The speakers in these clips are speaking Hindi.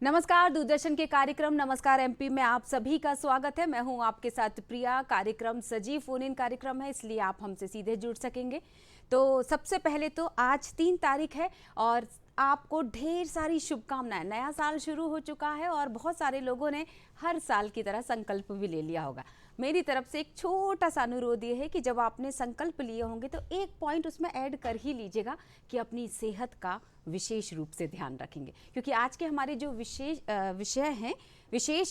नमस्कार, दूरदर्शन के कार्यक्रम नमस्कार एमपी में आप सभी का स्वागत है। मैं हूं आपके साथ प्रिया। कार्यक्रम सजीव फोन इन कार्यक्रम है, इसलिए आप हमसे सीधे जुड़ सकेंगे। तो सबसे पहले तो आज 3 तारीख है और आपको ढेर सारी शुभकामनाएं। नया साल शुरू हो चुका है और बहुत सारे लोगों ने हर साल की तरह संकल्प भी ले लिया होगा। मेरी तरफ से एक छोटा सा अनुरोध ये है कि जब आपने संकल्प लिए होंगे तो एक पॉइंट उसमें ऐड कर ही लीजिएगा कि अपनी सेहत का विशेष रूप से ध्यान रखेंगे, क्योंकि आज के हमारे जो विशेष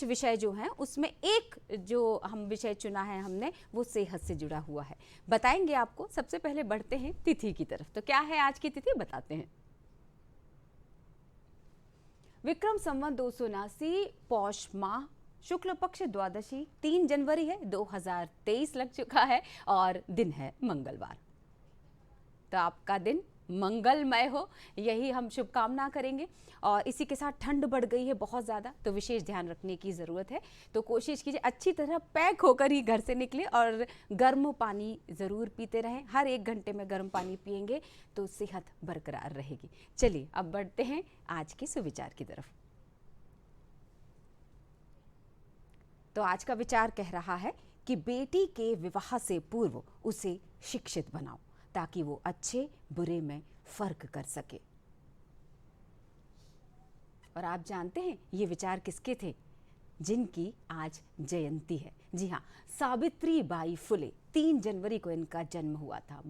विषय जो हैं उसमें एक जो हम विषय चुना है हमने वो सेहत से जुड़ा हुआ है। बताएंगे आपको। सबसे पहले बढ़ते हैं तिथि की तरफ। तो क्या है आज की तिथि, बताते हैं। विक्रम संवत 279 पौष माह शुक्ल पक्ष द्वादशी 3 जनवरी है, 2023 लग चुका है और दिन है मंगलवार। तो आपका दिन मंगलमय हो, यही हम शुभकामना करेंगे। और इसी के साथ ठंड बढ़ गई है बहुत ज़्यादा, तो विशेष ध्यान रखने की ज़रूरत है। तो कोशिश कीजिए अच्छी तरह पैक होकर ही घर से निकले और गर्म पानी ज़रूर पीते रहें। हर 1 घंटे में गर्म पानी पिएंगे तो सेहत बरकरार रहेगी। चलिए अब बढ़ते हैं आज के सुविचार की तरफ। तो आज का विचार कह रहा है कि बेटी के विवाह से पूर्व उसे शिक्षित बनाओ ताकि वो अच्छे बुरे में फर्क कर सके। और आप जानते हैं ये विचार किसके थे? जिनकी आज जयंती है। जी हाँ, सावित्री बाई फुले। 3 जनवरी को इनका जन्म हुआ था।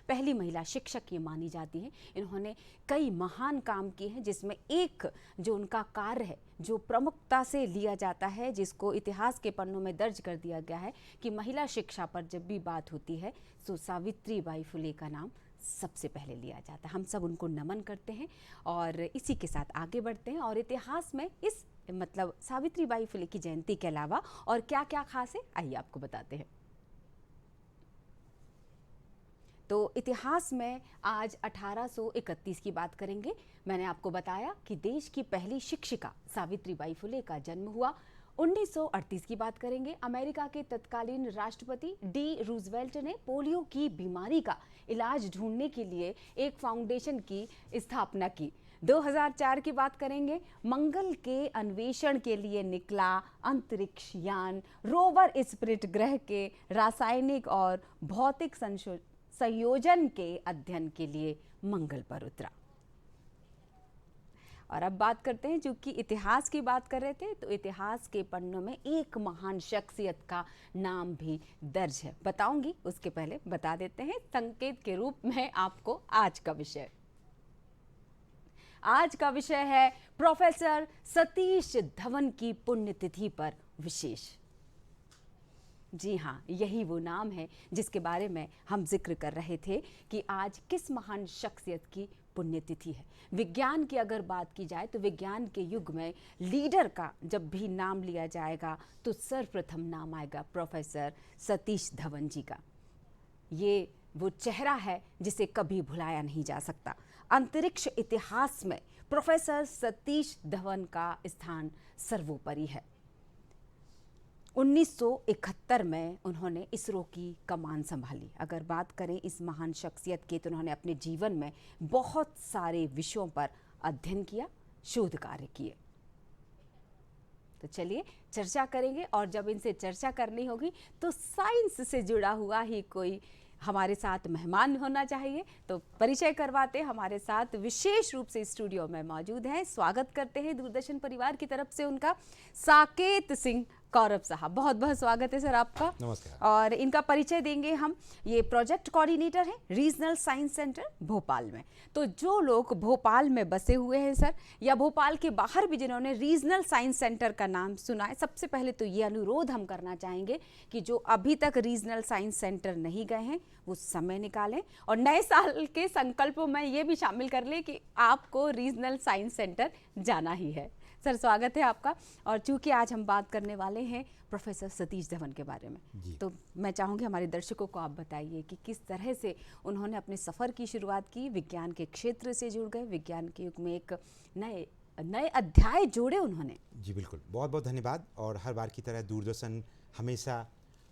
पहली महिला शिक्षक ये मानी जाती हैं। इन्होंने कई महान काम किए हैं, जिसमें एक जो उनका कार्य है जो प्रमुखता से लिया जाता है, जिसको इतिहास के पन्नों में दर्ज कर दिया गया है कि महिला शिक्षा पर जब भी बात होती है तो सावित्री बाई फुले का नाम सबसे पहले लिया जाता है। हम सब उनको नमन करते हैं और इसी के साथ आगे बढ़ते हैं। और इतिहास में इस सावित्री बाई फुले की जयंती के अलावा और क्या क्या खास है, आइए आपको बताते हैं। तो इतिहास में आज 1831 की बात करेंगे। मैंने आपको बताया कि देश की पहली शिक्षिका सावित्री बाई फुले का जन्म हुआ। 1938 की बात करेंगे। अमेरिका के तत्कालीन राष्ट्रपति डी रूजवेल्ट ने पोलियो की बीमारी का इलाज ढूंढने के लिए एक फाउंडेशन की स्थापना की। 2004 की बात करेंगे। मंगल के अन्वेषण के लिए निकला अंतरिक्ष यान रोवर स्पिरिट ग्रह के रासायनिक और भौतिक संयोजन के अध्ययन के लिए मंगल पर उतरा। और अब बात करते हैं, चूंकि इतिहास की बात कर रहे थे तो इतिहास के पन्नों में एक महान शख्सियत का नाम भी दर्ज है। बताऊंगी, उसके पहले बता देते हैं संकेत के रूप में आपको आज का विषय। आज का विषय है प्रोफेसर सतीश धवन की पुण्यतिथि पर विशेष। जी हाँ, यही वो नाम है जिसके बारे में हम जिक्र कर रहे थे कि आज किस महान शख्सियत की पुण्यतिथि है। विज्ञान की अगर बात की जाए तो विज्ञान के युग में लीडर का जब भी नाम लिया जाएगा तो सर्वप्रथम नाम आएगा प्रोफेसर सतीश धवन जी का। ये वो चेहरा है जिसे कभी भुलाया नहीं जा सकता। अंतरिक्ष इतिहास में प्रोफेसर सतीश धवन का स्थान सर्वोपरि है। 1971 में उन्होंने इसरो की कमान संभाली। अगर बात करें इस महान शख्सियत के तो उन्होंने अपने जीवन में बहुत सारे विषयों पर अध्ययन किया, शोध कार्य किए। तो चलिए चर्चा करेंगे और जब इनसे चर्चा करनी होगी तो साइंस से जुड़ा हुआ ही कोई हमारे साथ मेहमान होना चाहिए। तो परिचय करवाते हमारे साथ विशेष रूप से स्टूडियो में मौजूद हैं। स्वागत करते हैं दूरदर्शन परिवार की तरफ से उनका साकेत सिंह कौरव साहब। बहुत बहुत स्वागत है सर आपका। नमस्कार। और इनका परिचय देंगे हम। ये प्रोजेक्ट कोऑर्डिनेटर हैं रीजनल साइंस सेंटर भोपाल में। तो जो लोग भोपाल में बसे हुए हैं सर, या भोपाल के बाहर भी जिन्होंने रीजनल साइंस सेंटर का नाम सुना है, सबसे पहले तो ये अनुरोध हम करना चाहेंगे कि जो अभी तक रीजनल साइंस सेंटर नहीं गए हैं वो समय निकालें और नए साल के संकल्पों में ये भी शामिल कर लें कि आपको रीजनल साइंस सेंटर जाना ही है। सर स्वागत है आपका। और चूंकि आज हम बात करने वाले हैं प्रोफेसर सतीश धवन के बारे में, तो मैं चाहूँगी हमारे दर्शकों को आप बताइए कि किस तरह से उन्होंने अपने सफ़र की शुरुआत की, विज्ञान के क्षेत्र से जुड़ गए, विज्ञान के युग में एक नए अध्याय जोड़े उन्होंने। जी बिल्कुल, बहुत बहुत धन्यवाद। और हर बार की तरह दूरदर्शन हमेशा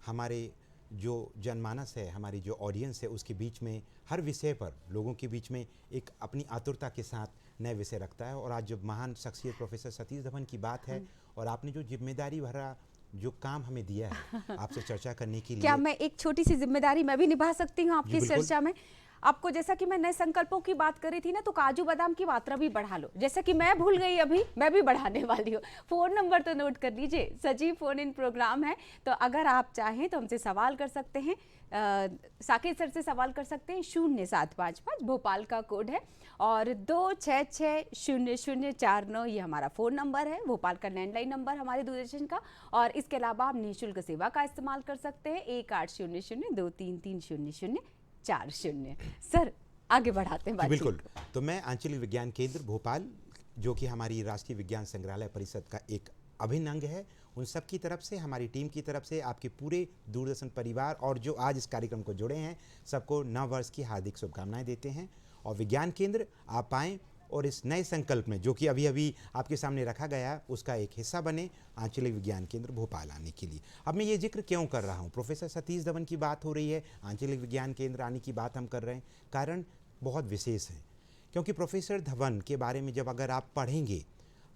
हमारे जो जनमानस है, हमारी जो ऑडियंस है, उसके बीच में हर विषय पर लोगों के बीच में एक अपनी आतुरता के साथ नए विषय रखता है। और आज जब महान शख्सियत प्रोफेसर सतीश धवन की बात है और आपने जो जिम्मेदारी भरा जो काम हमें दिया है आपसे चर्चा करने के लिए, क्या मैं एक छोटी सी जिम्मेदारी मैं भी निभा सकती हूँ आपकी बिल्कुल। चर्चा में? आपको जैसा कि मैं नए संकल्पों की बात करी थी ना, तो काजू बादाम की मात्रा भी बढ़ा लो, जैसा कि मैं भूल गई अभी, मैं भी बढ़ाने वाली हूँ। फोन नंबर तो नोट कर लीजिए, सजीव फोन इन प्रोग्राम है, तो अगर आप चाहें तो हमसे सवाल कर सकते हैं, साकेत सर से सवाल कर सकते हैं। 0755 भोपाल का कोड है और 2660049 ये हमारा फ़ोन नंबर है, भोपाल का लैंडलाइन नंबर हमारे दूरदर्शन का। और इसके अलावा आप निःशुल्क सेवा का इस्तेमाल कर सकते हैं 1800-233-0040। सर आगे बढ़ाते हैं बातचीत। बिल्कुल। तो मैं आंचलिक विज्ञान केंद्र भोपाल, जो कि हमारी राष्ट्रीय विज्ञान संग्रहालय परिषद का एक अभिन्न अंग है, उन सब की तरफ से, हमारी टीम की तरफ से, आपके पूरे दूरदर्शन परिवार और जो आज इस कार्यक्रम को जुड़े हैं सबको नव वर्ष की हार्दिक शुभकामनाएं देते हैं। और विज्ञान केंद्र आप आएँ और इस नए संकल्प में जो कि अभी अभी आपके सामने रखा गया उसका एक हिस्सा बने आंचलिक विज्ञान केंद्र भोपाल आने के लिए। अब मैं ये जिक्र क्यों कर रहा हूँ, प्रोफेसर सतीश धवन की बात हो रही है, आंचलिक विज्ञान केंद्र आने की बात हम कर रहे हैं, कारण बहुत विशेष है। क्योंकि प्रोफेसर धवन के बारे में जब अगर आप पढ़ेंगे,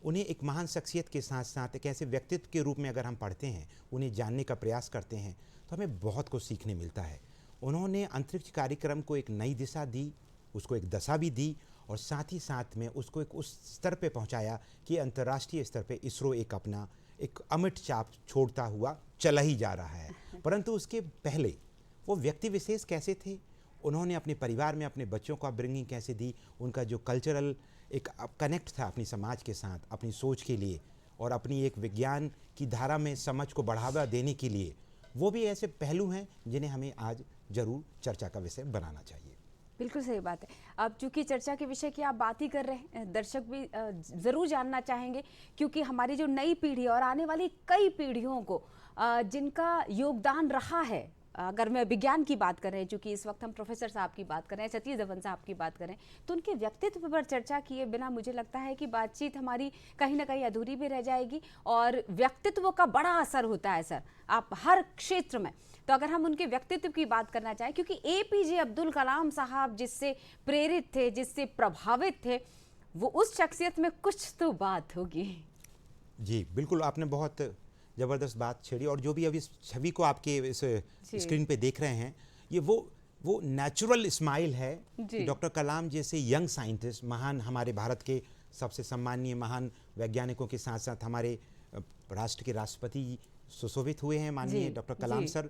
उन्हें एक महान शख्सियत के साथ साथ एक ऐसे व्यक्तित्व के रूप में अगर हम पढ़ते हैं, उन्हें जानने का प्रयास करते हैं, तो हमें बहुत कुछ सीखने मिलता है। उन्होंने अंतरिक्ष कार्यक्रम को एक नई दिशा दी, उसको एक दशा भी दी और साथ ही साथ में उसको एक उस स्तर पे पहुंचाया कि अंतर्राष्ट्रीय स्तर पे इसरो एक अपना एक अमिट छाप छोड़ता हुआ चला ही जा रहा है। परंतु उसके पहले वो व्यक्ति विशेष कैसे थे, उन्होंने अपने परिवार में अपने बच्चों को अपब्रिंगिंग कैसे दी, उनका जो कल्चरल एक कनेक्ट था अपनी समाज के साथ, अपनी सोच के लिए और अपनी एक विज्ञान की धारा में समझ को बढ़ावा देने के लिए, वो भी ऐसे पहलू हैं जिन्हें हमें आज जरूर चर्चा का विषय बनाना चाहिए। बिल्कुल सही बात है। अब चूंकि चर्चा के विषय की आप बात ही कर रहे हैं, दर्शक भी ज़रूर जानना चाहेंगे, क्योंकि हमारी जो नई पीढ़ी और आने वाली कई पीढ़ियों को जिनका योगदान रहा है, अगर मैं विज्ञान की बात कर रहे हैं, चूंकि इस वक्त हम प्रोफेसर साहब की बात कर रहे हैं, सतीश धवन साहब की बात कर रहे हैं, तो उनके व्यक्तित्व पर चर्चा किए बिना मुझे लगता है कि बातचीत हमारी कहीं ना कहीं अधूरी भी रह जाएगी। और व्यक्तित्व का बड़ा असर होता है सर, आप हर क्षेत्र में। तो अगर हम उनके व्यक्तित्व की बात करना चाहें, क्योंकि APJ अब्दुल कलाम साहब जिससे प्रेरित थे, जिससे प्रभावित थे, वो उस शख्सियत में कुछ तो बात होगी। जी बिल्कुल, आपने बहुत ज़बरदस्त बात छेड़ी। और जो भी अभी इस छवि को आपके इस स्क्रीन पे देख रहे हैं, ये वो नेचुरल स्माइल है कि डॉक्टर कलाम जैसे यंग साइंटिस्ट, महान हमारे भारत के सबसे सम्मानीय महान वैज्ञानिकों के साथ साथ हमारे राष्ट्र के राष्ट्रपति सुशोभित हुए हैं माननीय डॉक्टर कलाम सर।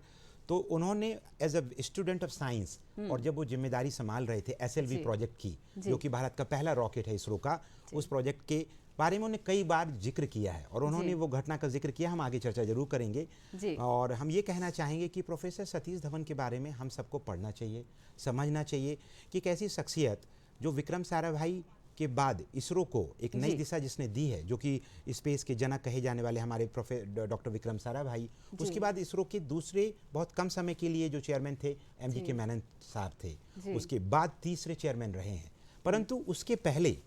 तो उन्होंने as a student of science, और जब वो जिम्मेदारी संभाल रहे थे SLV प्रोजेक्ट की, जो कि भारत का पहला रॉकेट है इसरो का, उस प्रोजेक्ट के बारे में उन्होंने कई बार जिक्र किया है और उन्होंने वो घटना का जिक्र किया, हम आगे चर्चा जरूर करेंगे। और हम ये कहना चाहेंगे कि प्रोफेसर सतीश धवन के बारे में हम सबको पढ़ना चाहिए, समझना चाहिए कि एक ऐसी शख्सियत जो विक्रम साराभाई के बाद इसरो को एक नई दिशा जिसने दी है, जो कि स्पेस के जनक कहे जाने वाले हमारे डॉक्टर विक्रम साराभाई, उसके बाद इसरो के दूसरे बहुत कम समय के लिए जो चेयरमैन थे MGK मेनन साहब थे, उसके बाद तीसरे चेयरमैन रहे हैं। परंतु उसके पहले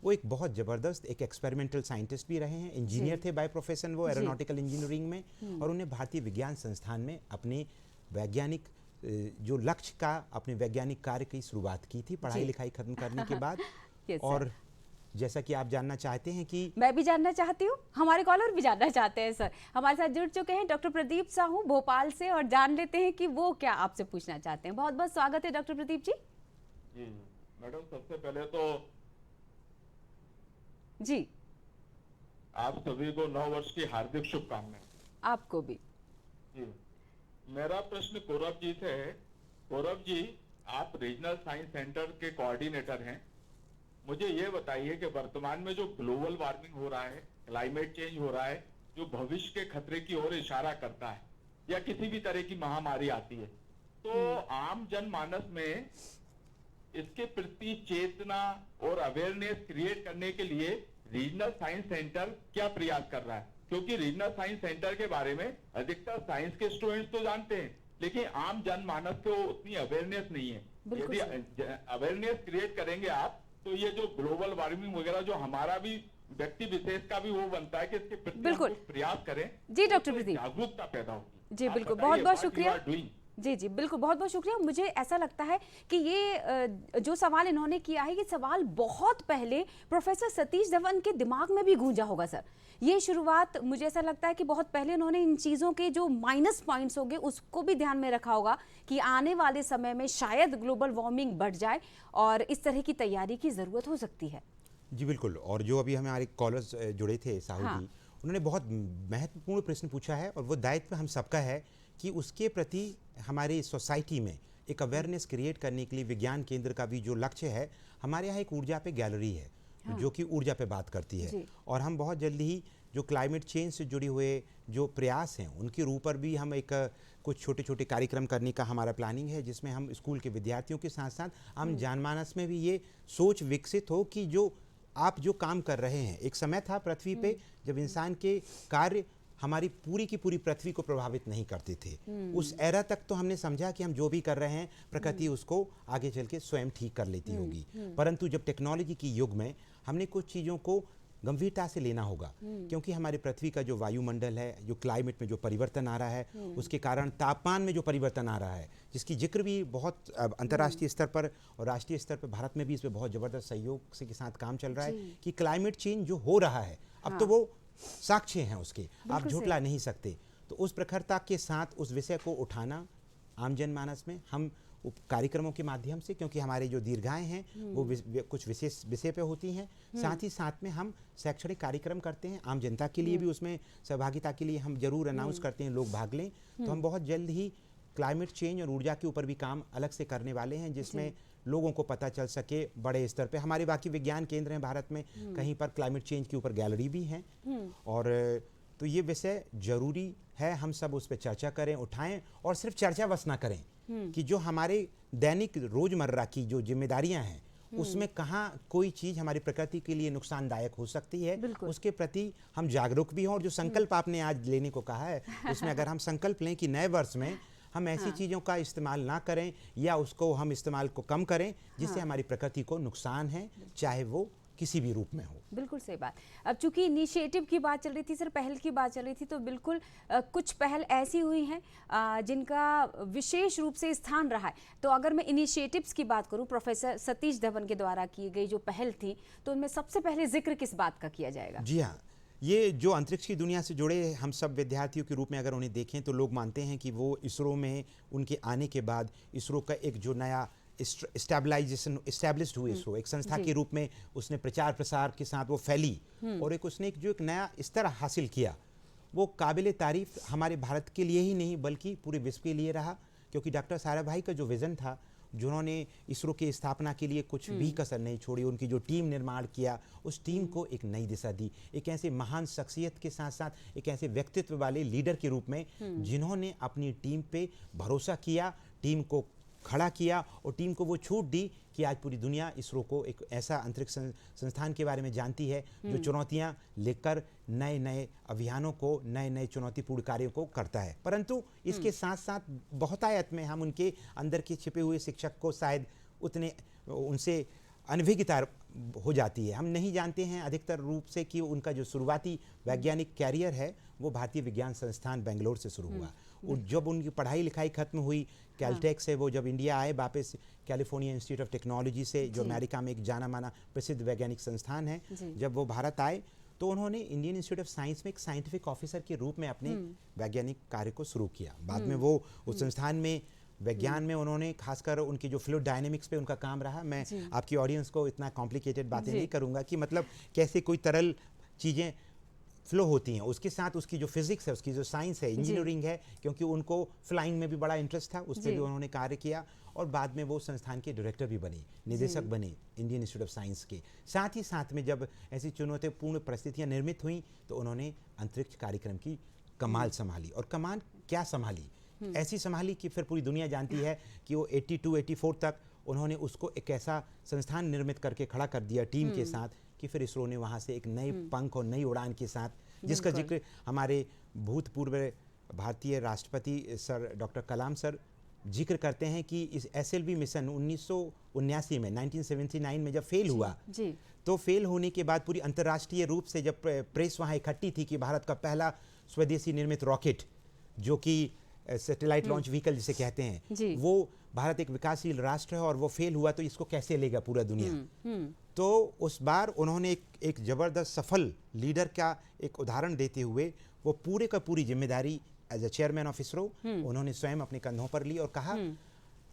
वो एक बहुत ज़बरदस्त एक एक्सपेरिमेंटल साइंटिस्ट भी रहे हैं, इंजीनियर थे बाय प्रोफेशन, वो एरोनॉटिकल इंजीनियरिंग में, और उन्हें भारतीय विज्ञान संस्थान में अपने वैज्ञानिक जो लक्ष्य का अपने वैज्ञानिक कार्य की शुरुआत की थी पढ़ाई लिखाई खत्म करने के बाद। और जैसा कि आप जानना चाहते हैं कि मैं भी जानना चाहती हूँ, हमारे कॉलर भी जानना चाहते हैं सर। हमारे साथ जुड़ चुके हैं डॉक्टर प्रदीप साहू भोपाल से, और जान लेते हैं कि वो क्या आपसे पूछना चाहते हैं। बहुत बहुत स्वागत है डॉक्टर प्रदीप जी। जी मैडम, सबसे पहले तो जी आप सभी को नव वर्ष की हार्दिक शुभकामनाएं। आपको भी। जी, मेरा प्रश्न कौरव जी से है। कौरव जी, आप रीजनल साइंस सेंटर के कोऑर्डिनेटर हैं। मुझे ये बताइए कि वर्तमान में जो ग्लोबल वार्मिंग हो रहा है, क्लाइमेट चेंज हो रहा है, जो भविष्य के खतरे की ओर इशारा करता है, या किसी भी तरह की महामारी आती है, तो आम जनमानस में इसके प्रति चेतना और अवेयरनेस क्रिएट करने के लिए रीजनल साइंस सेंटर क्या प्रयास कर रहा है? क्योंकि रीजनल साइंस सेंटर के बारे में अधिकतर साइंस के स्टूडेंट्स तो जानते हैं, लेकिन आम जनमानस को उतनी अवेयरनेस नहीं है। यदि अवेयरनेस क्रिएट करेंगे आप, तो ये जो ग्लोबल वार्मिंग वगैरह जो हमारा भी व्यक्ति विशेष का भी वो बनता है कि इसके प्रति प्रयास करें। जी डॉक्टर प्रदीप, जागरूकता पैदा होगी। जी बिल्कुल, बहुत बहुत शुक्रिया। जी जी बिल्कुल, बहुत बहुत शुक्रिया। मुझे ऐसा लगता है कि ये जो सवाल इन्होंने किया है, ये सवाल बहुत पहले प्रोफेसर सतीश धवन के दिमाग में भी गूंजा होगा सर। ये शुरुआत मुझे ऐसा लगता है कि बहुत पहले उन्होंने इन चीज़ों के जो माइनस पॉइंट्स होंगे उसको भी ध्यान में रखा होगा कि आने वाले समय में शायद ग्लोबल वार्मिंग बढ़ जाए और इस तरह की तैयारी की ज़रूरत हो सकती है। जी बिल्कुल। और जो अभी हमारे कॉलर्स जुड़े थे साहू हाँ। जी, उन्होंने बहुत महत्वपूर्ण प्रश्न पूछा है और वो दायित्व हम सबका है कि उसके प्रति हमारी सोसाइटी में एक अवेयरनेस क्रिएट करने के लिए विज्ञान केंद्र का भी जो लक्ष्य है, हमारे यहाँ एक ऊर्जा पे गैलरी है जो कि ऊर्जा पे बात करती है। और हम बहुत जल्दी ही जो क्लाइमेट चेंज से जुड़े हुए जो प्रयास हैं उनके ऊपर भी हम एक कुछ छोटे छोटे कार्यक्रम करने का हमारा प्लानिंग है, जिसमें हम स्कूल के विद्यार्थियों के साथ साथ हम जनमानस में भी ये सोच विकसित हो कि जो आप जो काम कर रहे हैं, एक समय था पृथ्वी पे जब इंसान के कार्य हमारी पूरी की पूरी पृथ्वी को प्रभावित नहीं करते थे। उस एरा तक तो हमने समझा कि हम जो भी कर रहे हैं प्रकृति उसको आगे चल के स्वयं ठीक कर लेती होगी, परंतु जब टेक्नोलॉजी की युग में हमने कुछ चीज़ों को गंभीरता से लेना होगा, क्योंकि हमारी पृथ्वी का जो वायुमंडल है, जो क्लाइमेट में जो परिवर्तन आ रहा है, उसके कारण तापमान में जो परिवर्तन आ रहा है, जिसकी जिक्र भी बहुत अंतर्राष्ट्रीय स्तर पर और राष्ट्रीय स्तर पर भारत में भी इस पर बहुत ज़बरदस्त सहयोग से के साथ काम चल रहा है कि क्लाइमेट चेंज जो हो रहा है अब तो वो साक्ष्य हैं उसके, आप झुठला नहीं सकते। तो उस प्रखरता के साथ उस विषय को उठाना आम जनमानस में हम कार्यक्रमों के माध्यम से, क्योंकि हमारे जो दीर्घाएं हैं वो कुछ विशेष विषय पे होती हैं, साथ ही साथ में हम शैक्षणिक कार्यक्रम करते हैं आम जनता के लिए भी, उसमें सहभागिता के लिए हम जरूर अनाउंस करते हैं लोग भाग लें। तो हम बहुत जल्द ही क्लाइमेट चेंज और ऊर्जा के ऊपर भी काम अलग से करने वाले हैं, जिसमें लोगों को पता चल सके बड़े स्तर पे। हमारे बाकी विज्ञान केंद्र हैं भारत में, कहीं पर क्लाइमेट चेंज के ऊपर गैलरी भी हैं, और तो ये विषय जरूरी है हम सब उस पर चर्चा करें, उठाएं, और सिर्फ चर्चा बस ना करें कि जो हमारे दैनिक रोजमर्रा की जो जिम्मेदारियां हैं उसमें कहाँ कोई चीज़ हमारी प्रकृति के लिए नुकसानदायक हो सकती है, उसके प्रति हम जागरूक भी हों। और जो संकल्प आपने आज लेने को कहा है उसमें अगर हम संकल्प लें कि नए वर्ष में हम ऐसी चीज़ों का इस्तेमाल ना करें या उसको हम इस्तेमाल को कम करें जिससे हमारी प्रकृति को नुकसान है, चाहे वो किसी भी रूप में हो। बिल्कुल सही बात। अब चूंकि इनिशिएटिव की बात चल रही थी सर, पहल की बात चल रही थी, तो बिल्कुल कुछ पहल ऐसी हुई हैं जिनका विशेष रूप से स्थान रहा है। तो अगर मैं इनिशिएटिव्स की बात करूं, प्रोफेसर सतीश धवन के द्वारा की गई जो पहल थी, तो उनमें सबसे पहले जिक्र किस बात का किया जाएगा? जी हाँ, ये जो अंतरिक्ष की दुनिया से जुड़े हम सब विद्यार्थियों के रूप में अगर उन्हें देखें तो लोग मानते हैं कि वो इसरो में उनके आने के बाद इसरो का एक जो नया एस्टैब्लिश्ड हुई इसरो एक संस्था के रूप में उसने प्रचार प्रसार के साथ वो फैली, और एक उसने जो एक नया स्तर हासिल किया, वो काबिल तारीफ हमारे भारत के लिए ही नहीं बल्कि पूरे विश्व के लिए रहा। क्योंकि डॉक्टर साराभाई का जो विज़न था, जिन्होंने इसरो की स्थापना के लिए कुछ भी कसर नहीं छोड़ी, उनकी जो टीम निर्माण किया, उस टीम को एक नई दिशा दी, एक ऐसे महान शख्सियत के साथ साथ एक ऐसे व्यक्तित्व वाले लीडर के रूप में जिन्होंने अपनी टीम पे भरोसा किया, टीम को खड़ा किया और टीम को वो छूट दी कि आज पूरी दुनिया इसरो को एक ऐसा अंतरिक्ष संस्थान के बारे में जानती है जो चुनौतियां लेकर नए नए अभियानों को, नए नए चुनौतीपूर्ण कार्यों को करता है। परंतु इसके साथ साथ बहुतायत में हम उनके अंदर के छिपे हुए शिक्षक को शायद उतने उनसे अनभिज्ञता हो जाती है। हम नहीं जानते हैं अधिकतर रूप से कि उनका जो शुरुआती वैज्ञानिक कैरियर है वो भारतीय विज्ञान संस्थान बेंगलोर से शुरू हुआ। और जब उनकी पढ़ाई लिखाई खत्म हुई कैलटेक से, वो जब इंडिया आए वापस कैलिफोर्निया इंस्टीट्यूट ऑफ टेक्नोलॉजी से, जो अमेरिका में एक जाना माना प्रसिद्ध वैज्ञानिक संस्थान है, जब वो भारत आए तो उन्होंने इंडियन इंस्टीट्यूट ऑफ साइंस में एक साइंटिफिक ऑफिसर के रूप में अपने वैज्ञानिक कार्य को शुरू किया। बाद में वो उस संस्थान में विज्ञान में उन्होंने खासकर उनकी जो फ्लूइड डायनेमिक्स पे उनका काम रहा। मैं आपकी ऑडियंस को इतना कॉम्प्लिकेटेड बातें नहीं करूंगा कि मतलब कैसे कोई तरल चीज़ें फ्लो होती हैं, उसके साथ उसकी जो फिजिक्स है, उसकी जो साइंस है, इंजीनियरिंग है, क्योंकि उनको फ्लाइंग में भी बड़ा इंटरेस्ट था, उस पर भी उन्होंने कार्य किया। और बाद में वो संस्थान के डायरेक्टर भी बने, निदेशक बने इंडियन इंस्टीट्यूट ऑफ साइंस के। साथ ही साथ में जब ऐसी चुनौतीपूर्ण परिस्थितियां निर्मित हुई तो उन्होंने अंतरिक्ष कार्यक्रम की कमाल संभाली। और कमान क्या संभाली, ऐसी संभाली कि फिर पूरी दुनिया जानती है कि वो 82-84 तक उन्होंने उसको एक ऐसा संस्थान निर्मित करके खड़ा कर दिया टीम के साथ कि फिर इसरो ने वहाँ से एक नए पंख और नई उड़ान के साथ, जिसका जिक्र हमारे भूतपूर्व भारतीय राष्ट्रपति सर डॉक्टर कलाम सर जिक्र करते हैं कि इस SLV मिशन 1979 में 1979 में जब फेल हुआ तो फेल होने के बाद पूरी अंतर्राष्ट्रीय रूप से जब प्रेस वहाँ इकट्ठी थी कि भारत का पहला स्वदेशी निर्मित रॉकेट जो कि सैटेलाइट लॉन्च व्हीकल जिसे कहते हैं, वो भारत एक विकासशील राष्ट्र है और वो फेल हुआ तो इसको कैसे लेगा पूरा दुनिया। तो उस बार उन्होंने एक जबरदस्त सफल लीडर का एक उदाहरण देते हुए वो पूरे का पूरी जिम्मेदारी as a chairman of ISRO उन्होंने स्वयं अपने कंधों पर ली और कहा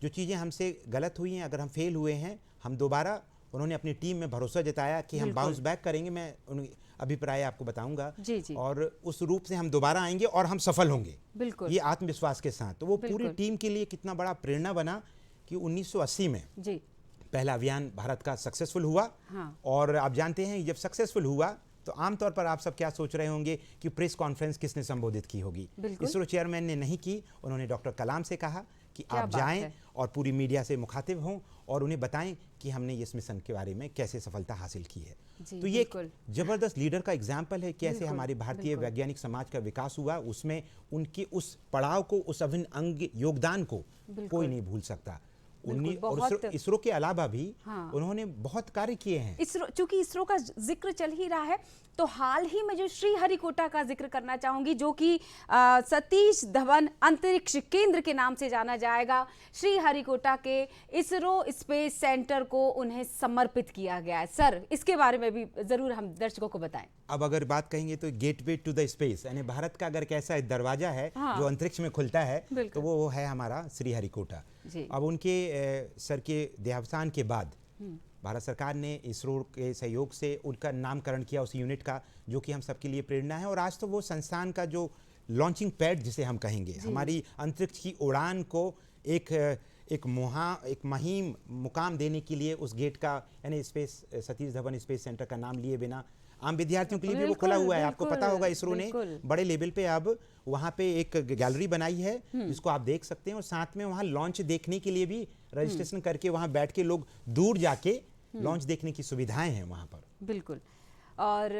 जो चीज़ें हमसे गलत हुई हैं, अगर हम फेल हुए हैं, हम दोबारा, उन्होंने अपनी टीम में भरोसा जताया कि हम बाउंस बैक करेंगे। मैं उन अभिप्राय आपको बताऊंगा जी। और उस रूप से हम दोबारा आएंगे और हम सफल होंगे, बिल्कुल, ये आत्मविश्वास के साथ। तो वो पूरी टीम के लिए कितना बड़ा प्रेरणा बना कि 1980 में जी पहला अभियान भारत का सक्सेसफुल हुआ। और आप जानते हैं जब सक्सेसफुल हुआ तो आमतौर पर आप सब क्या सोच रहे होंगे कि प्रेस कॉन्फ्रेंस किसने संबोधित की होगी। इसरो चेयरमैन ने नहीं की, उन्होंने डॉक्टर कलाम से कहा कि आप जाएं और पूरी मीडिया से मुखातिब हों और उन्हें बताएं कि हमने इस मिशन के बारे में कैसे सफलता हासिल की है। तो ये एक जबरदस्त लीडर का एग्जाम्पल है, कैसे हमारे भारतीय वैज्ञानिक समाज का विकास हुआ, उसमें उनके उस पड़ाव को, उस अभिन्न अंग योगदान को कोई नहीं भूल सकता। और इसरो के अलावा भी उन्होंने बहुत कार्य किए हैं। इसरो, चूंकि इसरो का जिक्र चल ही रहा है तो हाल ही में जो श्रीहरिकोटा का जिक्र करना चाहूंगी, जो कि सतीश धवन अंतरिक्ष केंद्र के नाम से जाना जाएगा। श्रीहरिकोटा के इसरो स्पेस सेंटर को उन्हें समर्पित किया गया है। सर, इसके बारे में भी जरूर हम दर्शकों को बताएं। अब अगर बात कहेंगे तो गेटवे टू द स्पेस, यानी भारत का अगर कैसा दरवाजा है जो अंतरिक्ष में खुलता है, तो वो है हमारा श्रीहरिकोटा। अब उनके सर के देहावसान के बाद भारत सरकार ने इसरो के सहयोग से उनका नामकरण किया उस यूनिट का, जो कि हम सबके लिए प्रेरणा है। और आज तो वो संस्थान का जो लॉन्चिंग पैड जिसे हम कहेंगे, हमारी अंतरिक्ष की उड़ान को एक मुहिम मुकाम देने के लिए उस गेट का, यानी space Satish Dhawan space centre का नाम लिए बिना आम विद्यार्थियों के लिए भी वो खुला हुआ है। आपको पता होगा इसरो ने बड़े लेवल पे अब वहाँ पे एक गैलरी बनाई है जिसको आप देख सकते हैं, और साथ में वहाँ लॉन्च देखने के लिए भी रजिस्ट्रेशन करके वहाँ बैठ के लोग दूर जाके लॉन्च देखने की सुविधाएं हैं वहाँ पर। बिल्कुल। और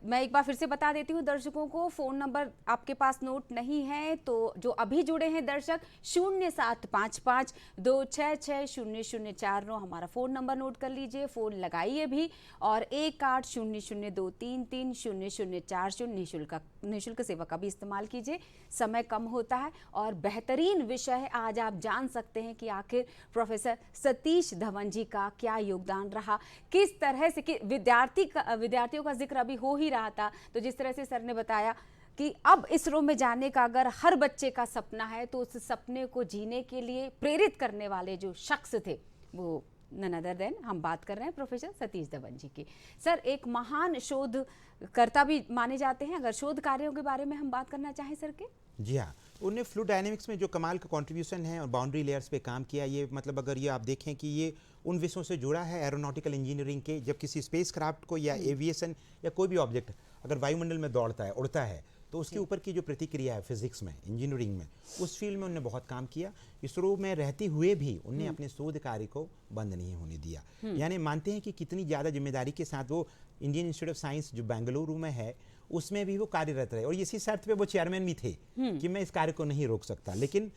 मैं एक बार फिर से बता देती हूँ दर्शकों को, फ़ोन नंबर आपके पास नोट नहीं है तो जो अभी जुड़े हैं दर्शक, 0755266004 हमारा फ़ोन नंबर नोट कर लीजिए, फ़ोन लगाइए भी, और 1800233004 निःशुल्क सेवा का भी इस्तेमाल कीजिए। समय कम होता है और बेहतरीन विषय आज आप जान सकते हैं कि आखिर प्रोफेसर सतीश धवन जी का क्या योगदान रहा, किस तरह से कि विद्यार्थियों का जिक्र अभी हो ही रहा था। तो जिस तरह से सर ने बताया कि अब इसरो में जाने का अगर हर बच्चे का सपना है तो उस सपने को जीने के लिए प्रेरित करने वाले जो शख्स थे वो नन अदर देन हम बात कर रहे हैं प्रोफेसर सतीश धवन जी की। सर, एक महान शोधकर्ता भी माने जाते हैं। अगर शोध कार्यों के बारे में हम बात करना चाहें सर के। जी हाँ, उन्होंने फ्लूइड डायनेमिक्स में जो कमाल का कंट्रीब्यूशन है और बाउंड्री लेयर्स पे काम किया, ये मतलब अगर ये आप देखें कि ये उन विषयों से जुड़ा है एरोनॉटिकल इंजीनियरिंग के। जब किसी स्पेस क्राफ्ट को या एविएशन या कोई भी ऑब्जेक्ट अगर वायुमंडल में दौड़ता है, उड़ता है, तो उसके ऊपर की जो प्रतिक्रिया है फिजिक्स में, इंजीनियरिंग में, उस फील्ड में उन्होंने बहुत काम किया। इसरो में रहते हुए भी उन्होंने अपने शोध कार्य को बंद नहीं होने दिया। यानी मानते हैं कि कितनी ज़्यादा जिम्मेदारी के साथ वो इंडियन इंस्टीट्यूट ऑफ साइंस जो बेंगलुरु में है उसमें भी वो कार्यरत रहे, और इसी शर्त पे वो चेयरमैन भी थे कि मैं इस कार्य को नहीं रोक सकता। लेकिन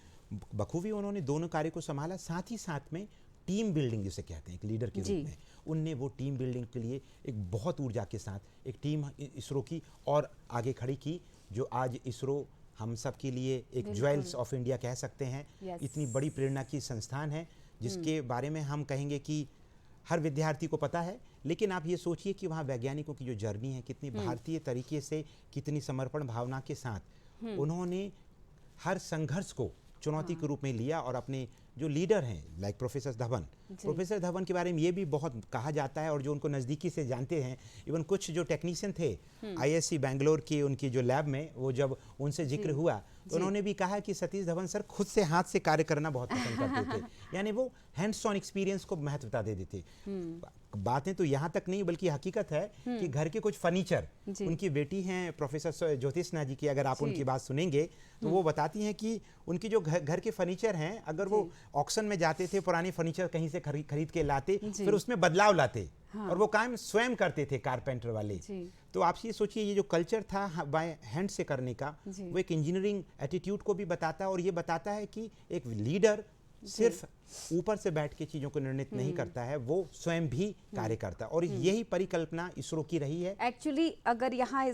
बखूबी उन्होंने दोनों कार्य को संभाला, साथ ही साथ में टीम बिल्डिंग जिसे कहते हैं एक लीडर के रूप में, उनने वो टीम बिल्डिंग के लिए एक बहुत ऊर्जा के साथ एक टीम इसरो की और आगे खड़ी की, जो आज इसरो हम सब के लिए एक ज्वेल्स ऑफ इंडिया कह सकते हैं। इतनी बड़ी प्रेरणा की संस्थान है जिसके बारे में हम कहेंगे कि हर विद्यार्थी को पता है, लेकिन आप ये सोचिए कि वहाँ वैज्ञानिकों की जो जर्नी है कितनी भारतीय तरीके से, कितनी समर्पण भावना के साथ उन्होंने हर संघर्ष को चुनौती के रूप में लिया। और अपने जो लीडर हैं लाइक प्रोफेसर धवन के बारे में ये भी बहुत कहा जाता है, और जो उनको नज़दीकी से जानते हैं, इवन कुछ जो टेक्नीशियन थे IISc बैंगलोर की उनकी जो लैब में, वो जब उनसे जिक्र हुआ तो उन्होंने भी कहा कि सतीश धवन सर खुद से हाथ से कार्य करना बहुत पसंद करते थे। यानी वो हैंड्स ऑन एक्सपीरियंस को महत्वता दे देते। बातें तो यहाँ तक नहीं बल्कि हकीकत है कि घर के कुछ फर्नीचर, उनकी बेटी हैं प्रोफेसर ज्योतिषना जी की, अगर आप उनकी बात सुनेंगे तो वो बताती हैं कि उनकी जो घर के फर्नीचर हैं, अगर वो ऑक्शन में जाते थे, पुराने फर्नीचर कहीं से खरीद के लाते, फिर उसमें बदलाव लाते, और वो काम स्वयं करते थे कारपेंटर वाले। तो आप ये सोचिए ये जो कल्चर था बाय हैंड से करने का, वो एक इंजीनियरिंग एटीट्यूड को भी बताता है, और ये बताता है कि एक लीडर सिर्फ ऊपर से बैठ के चीज़ों को निर्णित नहीं करता है, वो स्वयं भी कार्य करता है, और यही परिकल्पना इसरो की रही है। एक्चुअली अगर यहाँ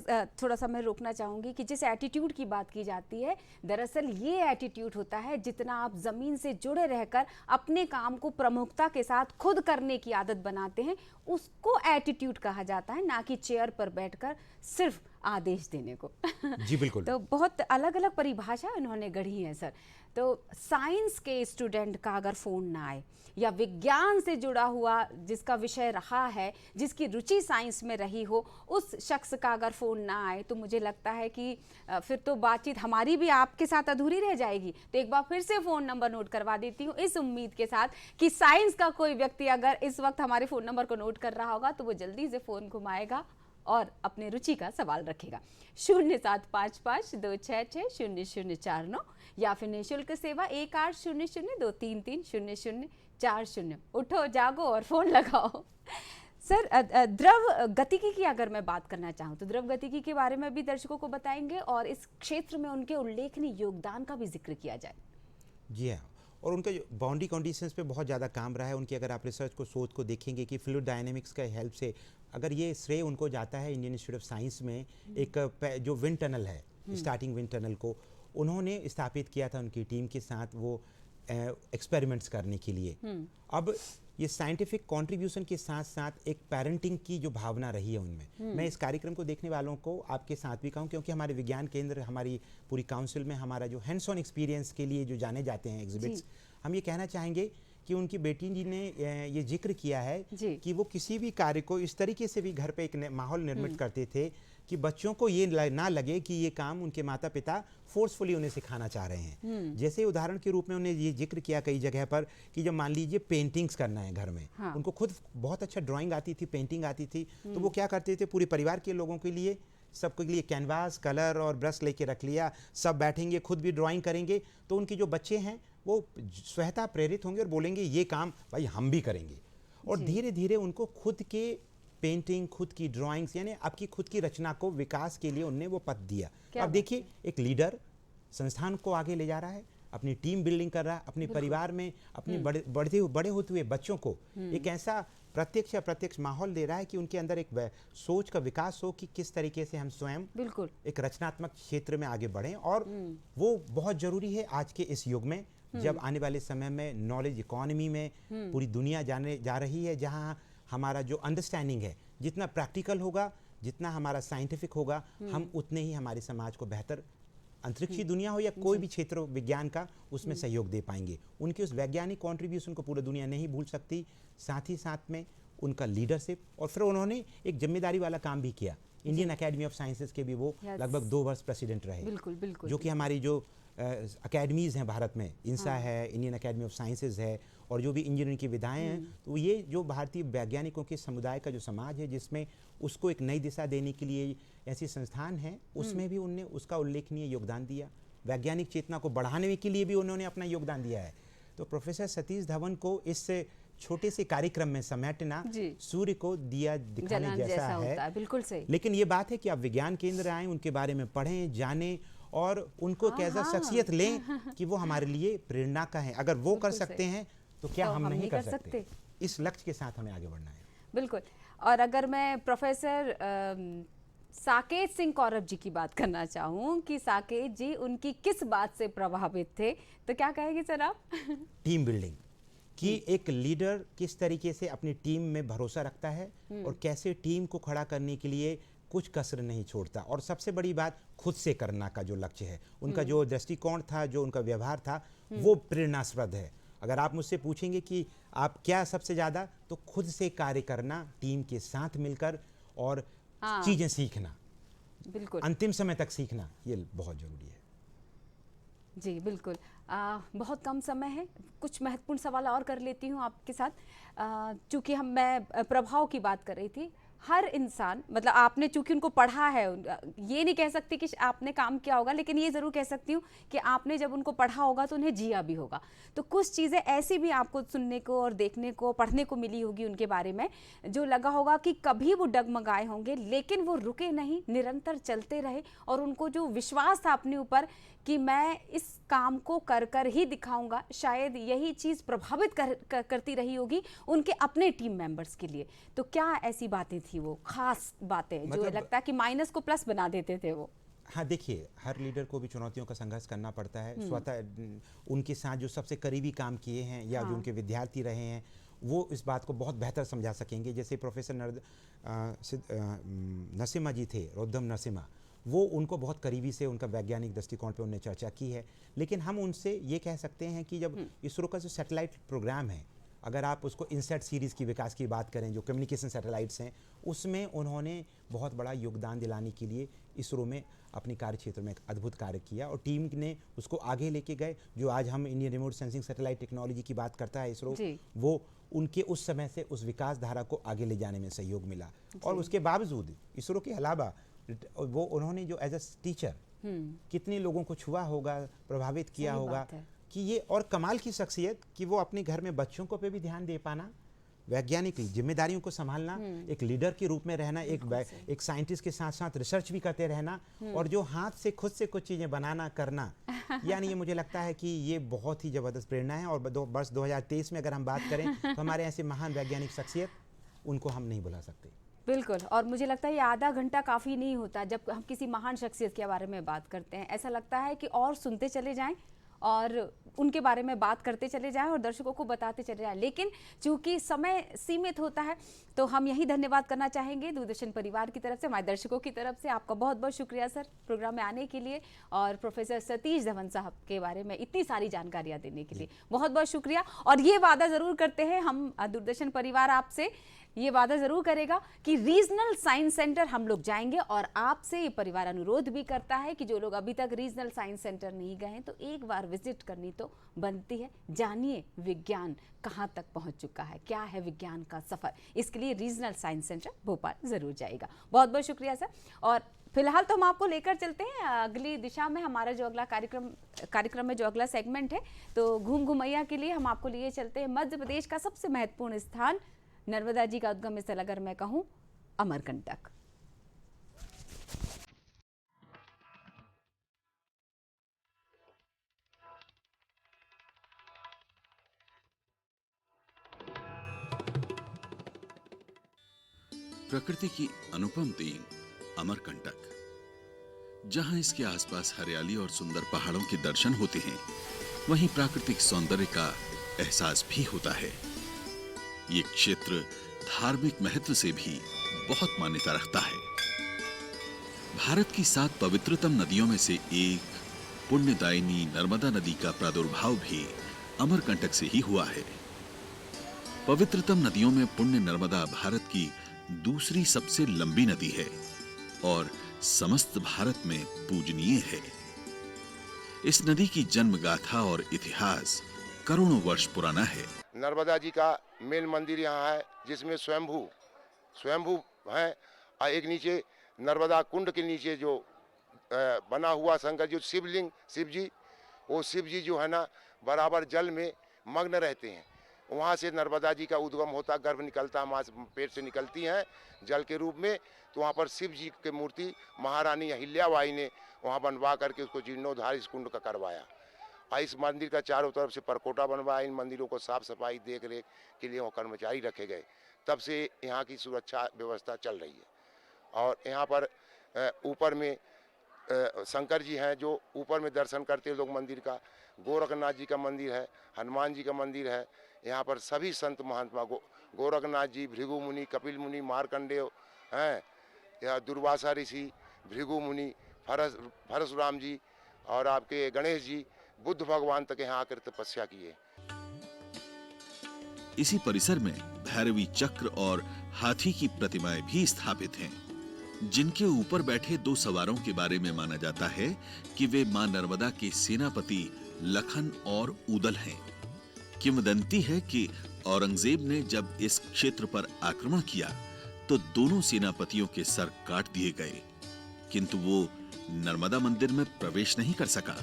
थोड़ा सा मैं रोकना चाहूँगी कि जिस एटीट्यूड की बात की जाती है, दरअसल ये एटीट्यूड होता है जितना आप ज़मीन से जुड़े रहकर अपने काम को प्रमुखता के साथ खुद करने की आदत बनाते हैं, उसको एटीट्यूड कहा जाता है, ना कि चेयर पर बैठकर सिर्फ आदेश देने को। जी बिल्कुल। तो बहुत अलग अलग परिभाषा इन्होंने गढ़ी है सर। तो साइंस के स्टूडेंट का अगर फ़ोन ना आए, या विज्ञान से जुड़ा हुआ जिसका विषय रहा है, जिसकी रुचि साइंस में रही हो, उस शख्स का अगर फ़ोन ना आए, तो मुझे लगता है कि फिर तो बातचीत हमारी भी आपके साथ अधूरी रह जाएगी। तो एक बार फिर से फ़ोन नंबर नोट करवा देती हूँ, इस उम्मीद के साथ कि साइंस का कोई व्यक्ति अगर इस वक्त हमारे फ़ोन नंबर को नोट कर रहा होगा तो वो जल्दी से फ़ोन घुमाएगा और अपने रुचि का सवाल रखेगा। 075526600049 या फिर निःशुल्क सेवा 180023300040। उठो जागो और फ़ोन लगाओ। सर, द्रव गतिकी की अगर मैं बात करना चाहूँ तो द्रव गतिकी के बारे में भी दर्शकों को बताएंगे और इस क्षेत्र में उनके उल्लेखनीय योगदान का भी जिक्र किया जाए। जी हाँ, और उनका जो बाउंड्री कंडीशंस पे बहुत ज़्यादा काम रहा है उनकी। अगर आप रिसर्च को, शोध को देखेंगे कि फ्लूइड डायनेमिक्स का हेल्प से, अगर ये श्रेय उनको जाता है इंडियन इंस्टीट्यूट ऑफ साइंस में, एक जो विंड टनल है, स्टार्टिंग विंड टनल को उन्होंने स्थापित किया था उनकी टीम के साथ, वो एक्सपेरिमेंट्स करने के लिए। अब ये साइंटिफिक कंट्रीब्यूशन के साथ साथ एक पेरेंटिंग की जो भावना रही है उनमें। मैं इस कार्यक्रम को देखने वालों को आपके साथ भी कहूँ, क्योंकि हमारे विज्ञान केंद्र, हमारी पूरी काउंसिल में हमारा जो हैंड्स ऑन एक्सपीरियंस के लिए जो जाने जाते हैं एग्जिबिट्स, हम ये कहना चाहेंगे कि उनकी बेटी जी ने ये जिक्र किया है कि वो किसी भी कार्य को इस तरीके से भी घर पे एक माहौल निर्मित करते थे कि बच्चों को ये ना लगे कि ये काम उनके माता पिता फोर्सफुली उन्हें सिखाना चाह रहे हैं। जैसे उदाहरण के रूप में उन्हें ये जिक्र किया कई जगह पर कि जब मान लीजिए पेंटिंग्स करना है घर में, उनको खुद बहुत अच्छा ड्राइंग आती थी, पेंटिंग आती थी, तो वो क्या करते थे, पूरे परिवार के लोगों के लिए, सबके लिए कैनवास, कलर और ब्रश लेके रख लिया, सब बैठेंगे, खुद भी ड्राइंग करेंगे, तो उनके जो बच्चे हैं वो स्वतः प्रेरित होंगे और बोलेंगे ये काम भाई हम भी करेंगे। और धीरे धीरे उनको खुद के पेंटिंग, खुद की ड्राइंग्स, यानी आपकी खुद की रचना को विकास के लिए उनने वो पथ दिया। अब देखिए, एक लीडर संस्थान को आगे ले जा रहा है, अपनी टीम बिल्डिंग कर रहा है, अपने परिवार में अपने बड़े होते हुए बच्चों को एक ऐसा प्रत्यक्ष या अप्रत्यक्ष माहौल दे रहा है कि उनके अंदर एक सोच का विकास हो कि किस तरीके से हम स्वयं बिल्कुल एक रचनात्मक क्षेत्र में आगे बढ़ें। और वो बहुत जरूरी है आज के इस युग में, जब आने वाले समय में नॉलेज इकोनॉमी में पूरी दुनिया जाने जा रही है, जहां हमारा जो अंडरस्टैंडिंग है जितना प्रैक्टिकल होगा, जितना हमारा साइंटिफिक होगा, हम उतने ही हमारे समाज को बेहतर अंतरिक्षी दुनिया हो या कोई भी क्षेत्र विज्ञान का, उसमें सहयोग दे पाएंगे। उनके उस वैज्ञानिक कंट्रीब्यूशन को पूरी दुनिया नहीं भूल सकती। साथ ही साथ में उनका लीडरशिप, और फिर उन्होंने एक जिम्मेदारी वाला काम भी किया। इंडियन एकेडमी ऑफ साइंसेज के भी वो लगभग 2 वर्ष प्रेसिडेंट रहे। बिल्कुल बिल्कुल। जो कि हमारी जो अकेडमीज़ हैं भारत में, इंसा है, इंडियन एकेडमी ऑफ साइंसेज है, और जो भी इंजीनियरिंग की विधाएं हैं, तो ये जो भारतीय वैज्ञानिकों के समुदाय का जो समाज है, जिसमें उसको एक नई दिशा देने के लिए ऐसी संस्थान है, उसमें भी उनने उसका उल्लेखनीय योगदान दिया। वैज्ञानिक चेतना को बढ़ाने के लिए भी उन्होंने अपना योगदान दिया है। तो प्रोफेसर सतीश धवन को इस छोटे से कार्यक्रम में समेटना सूर्य को दिया दिखाने जैसा है। बिल्कुल सही। लेकिन ये बात है कि आप विज्ञान केंद्र आएँ, उनके बारे में पढ़ें, जानें, और उनको एक ऐसा शख्सियत लें कि वो हमारे लिए प्रेरणा का है। अगर वो कर सकते हैं तो क्या हम नहीं कर सकते? इस लक्ष्य के साथ हमें आगे बढ़ना है। बिल्कुल। और अगर मैं प्रोफेसर साकेत सिंह कौरव जी की बात करना चाहूँ कि साकेत जी उनकी किस बात से प्रभावित थे, तो क्या कहेंगे सर आप? टीम बिल्डिंग कि एक लीडर किस तरीके से अपनी टीम में भरोसा रखता है और कैसे टीम को खड़ा करने के लिए कुछ कसर नहीं छोड़ता, और सबसे बड़ी बात खुद से करना का जो लक्ष्य है, उनका जो दृष्टिकोण था, जो उनका व्यवहार था, वो प्रेरणास्पद है। अगर आप मुझसे पूछेंगे कि आप क्या सबसे ज़्यादा, तो खुद से कार्य करना, टीम के साथ मिलकर, और चीज़ें सीखना, बिल्कुल अंतिम समय तक सीखना, ये बहुत ज़रूरी है। जी बिल्कुल। बहुत कम समय है, कुछ महत्वपूर्ण सवाल और कर लेती हूँ आपके साथ। चूँकि मैं प्रभाव की बात कर रही थी, हर इंसान, मतलब आपने चूंकि उनको पढ़ा है, ये नहीं कह सकती कि आपने काम किया होगा, लेकिन ये ज़रूर कह सकती हूँ कि आपने जब उनको पढ़ा होगा तो उन्हें जिया भी होगा। तो कुछ चीज़ें ऐसी भी आपको सुनने को और देखने को, पढ़ने को मिली होगी उनके बारे में, जो लगा होगा कि कभी वो डगमगाए होंगे, लेकिन वो रुके नहीं, निरंतर चलते रहे, और उनको जो विश्वास था अपने ऊपर कि मैं इस काम को कर कर ही दिखाऊंगा, शायद यही चीज़ प्रभावित करती रही होगी उनके अपने टीम मेंबर्स के लिए। तो क्या ऐसी बातें थी वो खास बातें जो मतलब लगता है कि माइनस को प्लस बना देते थे वो? हाँ, देखिए, हर लीडर को भी चुनौतियों का संघर्ष करना पड़ता है। स्वतः उनके साथ जो सबसे करीबी काम किए हैं या जो उनके विद्यार्थी रहे हैं, वो इस बात को बहुत बेहतर समझा सकेंगे। जैसे प्रोफेसर नरसिम्हा जी थे, रोद्धम नरसिम्हा, वो उनको बहुत करीबी से उनका वैज्ञानिक दृष्टिकोण पे उन्होंने चर्चा की है। लेकिन हम उनसे ये कह सकते हैं कि जब इसरो का जो सैटेलाइट प्रोग्राम है, अगर आप उसको इनसेट सीरीज़ की विकास की बात करें, जो कम्युनिकेशन सैटेलाइट्स हैं, उसमें उन्होंने बहुत बड़ा योगदान दिलाने के लिए इसरो में अपनी कार्य क्षेत्र में एक अद्भुत कार्य किया और टीम ने उसको आगे लेके गए। जो आज हम Indian remote sensing satellite technology की बात करता है इसरो, वो उनके उस समय से उस विकास धारा को आगे ले जाने में सहयोग मिला। और उसके बावजूद इसरो के अलावा वो उन्होंने जो एज अ टीचर कितने लोगों को छुआ होगा, प्रभावित किया होगा, कि ये और कमाल की शख्सियत कि वो अपने घर में बच्चों को पे भी ध्यान दे पाना, वैज्ञानिक जिम्मेदारियों को संभालना, एक लीडर के रूप में रहना, एक साइंटिस्ट के साथ साथ रिसर्च भी करते रहना, और जो हाथ से खुद से कुछ चीज़ें बनाना करना, यानी ये मुझे लगता है कि ये बहुत ही ज़बरदस्त प्रेरणा है। और वर्ष 2023 में अगर हम बात करें तो हमारे ऐसे महान वैज्ञानिक शख्सियत, उनको हम नहीं भुला सकते। बिल्कुल, और मुझे लगता है ये आधा घंटा काफ़ी नहीं होता जब हम किसी महान शख्सियत के बारे में बात करते हैं। ऐसा लगता है कि और सुनते चले जाएं और उनके बारे में बात करते चले जाएं और दर्शकों को बताते चले जाएं। लेकिन चूंकि समय सीमित होता है तो हम यही धन्यवाद करना चाहेंगे दूरदर्शन परिवार की तरफ से, हमारे दर्शकों की तरफ से। आपका बहुत बहुत शुक्रिया सर प्रोग्राम में आने के लिए और प्रोफेसर सतीश धवन साहब के बारे में इतनी सारी जानकारियाँ देने के लिए बहुत बहुत शुक्रिया। और ये वादा ज़रूर करते हैं हम, दूरदर्शन परिवार आपसे ये वादा ज़रूर करेगा कि रीजनल साइंस सेंटर हम लोग जाएंगे। और आपसे ये परिवार अनुरोध भी करता है कि जो लोग अभी तक रीजनल साइंस सेंटर नहीं गए हैं तो एक बार विजिट करनी तो बनती है। जानिए विज्ञान कहाँ तक पहुँच चुका है, क्या है विज्ञान का सफ़र। इसके लिए रीजनल साइंस सेंटर भोपाल ज़रूर जाएगा। बहुत बहुत शुक्रिया सर। और फिलहाल तो हम आपको लेकर चलते हैं अगली दिशा में। हमारा जो अगला कार्यक्रम में जो अगला सेगमेंट है, तो घूम घुमैया के लिए हम आपको लिए चलते हैं मध्य प्रदेश का सबसे महत्वपूर्ण स्थान, नर्मदा जी का उद्गम स्थल, अगर मैं कहूं अमरकंटक। प्रकृति की अनुपम देन अमरकंटक, जहां इसके आसपास हरियाली और सुंदर पहाड़ों के दर्शन होते हैं, वहीं प्राकृतिक सौंदर्य का एहसास भी होता है। ये क्षेत्र धार्मिक महत्व से भी बहुत मान्यता रखता है। भारत की 7 पवित्रतम नदियों में से एक पुण्यदायिनी नर्मदा नदी का प्रादुर्भाव भी अमरकंटक से ही हुआ है। पवित्रतम नदियों में पुण्य नर्मदा भारत की दूसरी सबसे लंबी नदी है और समस्त भारत में पूजनीय है। इस नदी की जन्म गाथा और इतिहास करोड़ों वर्ष पुराना है। नर्मदा जी का मेन मंदिर यहाँ है, जिसमें स्वयंभू है। और एक नीचे नर्मदा कुंड के नीचे जो बना हुआ शंकर जो शिवलिंग, शिव जी जो है ना बराबर जल में मग्न रहते हैं। वहाँ से नर्मदा जी का उद्गम होता, गर्भ निकलता, माँ पेट से निकलती हैं जल के रूप में। तो वहाँ पर शिव जी की मूर्ति महारानी अहिल्याबाई ने वहाँ बनवा करके उसको जीर्णोद्धार इस कुंड का करवाया। और इस मंदिर का चारों तरफ से परकोटा बनवाया। इन मंदिरों को साफ सफाई देख रेख के लिए वो कर्मचारी रखे गए। तब से यहाँ की सुरक्षा व्यवस्था चल रही है। और यहाँ पर ऊपर में शंकर जी हैं, जो ऊपर में दर्शन करते हैं लोग मंदिर का। गोरखनाथ जी का मंदिर है, हनुमान जी का मंदिर है। यहाँ पर सभी संत महात्मा गोरखनाथ जी, भृगु मुनि, कपिल मुनि, मार्कंडेय हैं, या दुर्वासा ऋषि, भृगु मुनि, परशुराम जी और आपके गणेश जी, बुद्ध भगवान तक यहाँ आकर तपस्या किए। इसी परिसर में भैरवी चक्र और हाथी की प्रतिमाएं भी स्थापित हैं, जिनके ऊपर बैठे 2 सवारों के बारे में माना जाता है कि वे मां नर्मदा के सेनापति लखन और उदल हैं। किंवदंती है कि औरंगजेब ने जब इस क्षेत्र पर आक्रमण किया तो दोनों सेनापतियों के सर काट दिए गए, किंतु वो नर्मदा मंदिर में प्रवेश नहीं कर सका।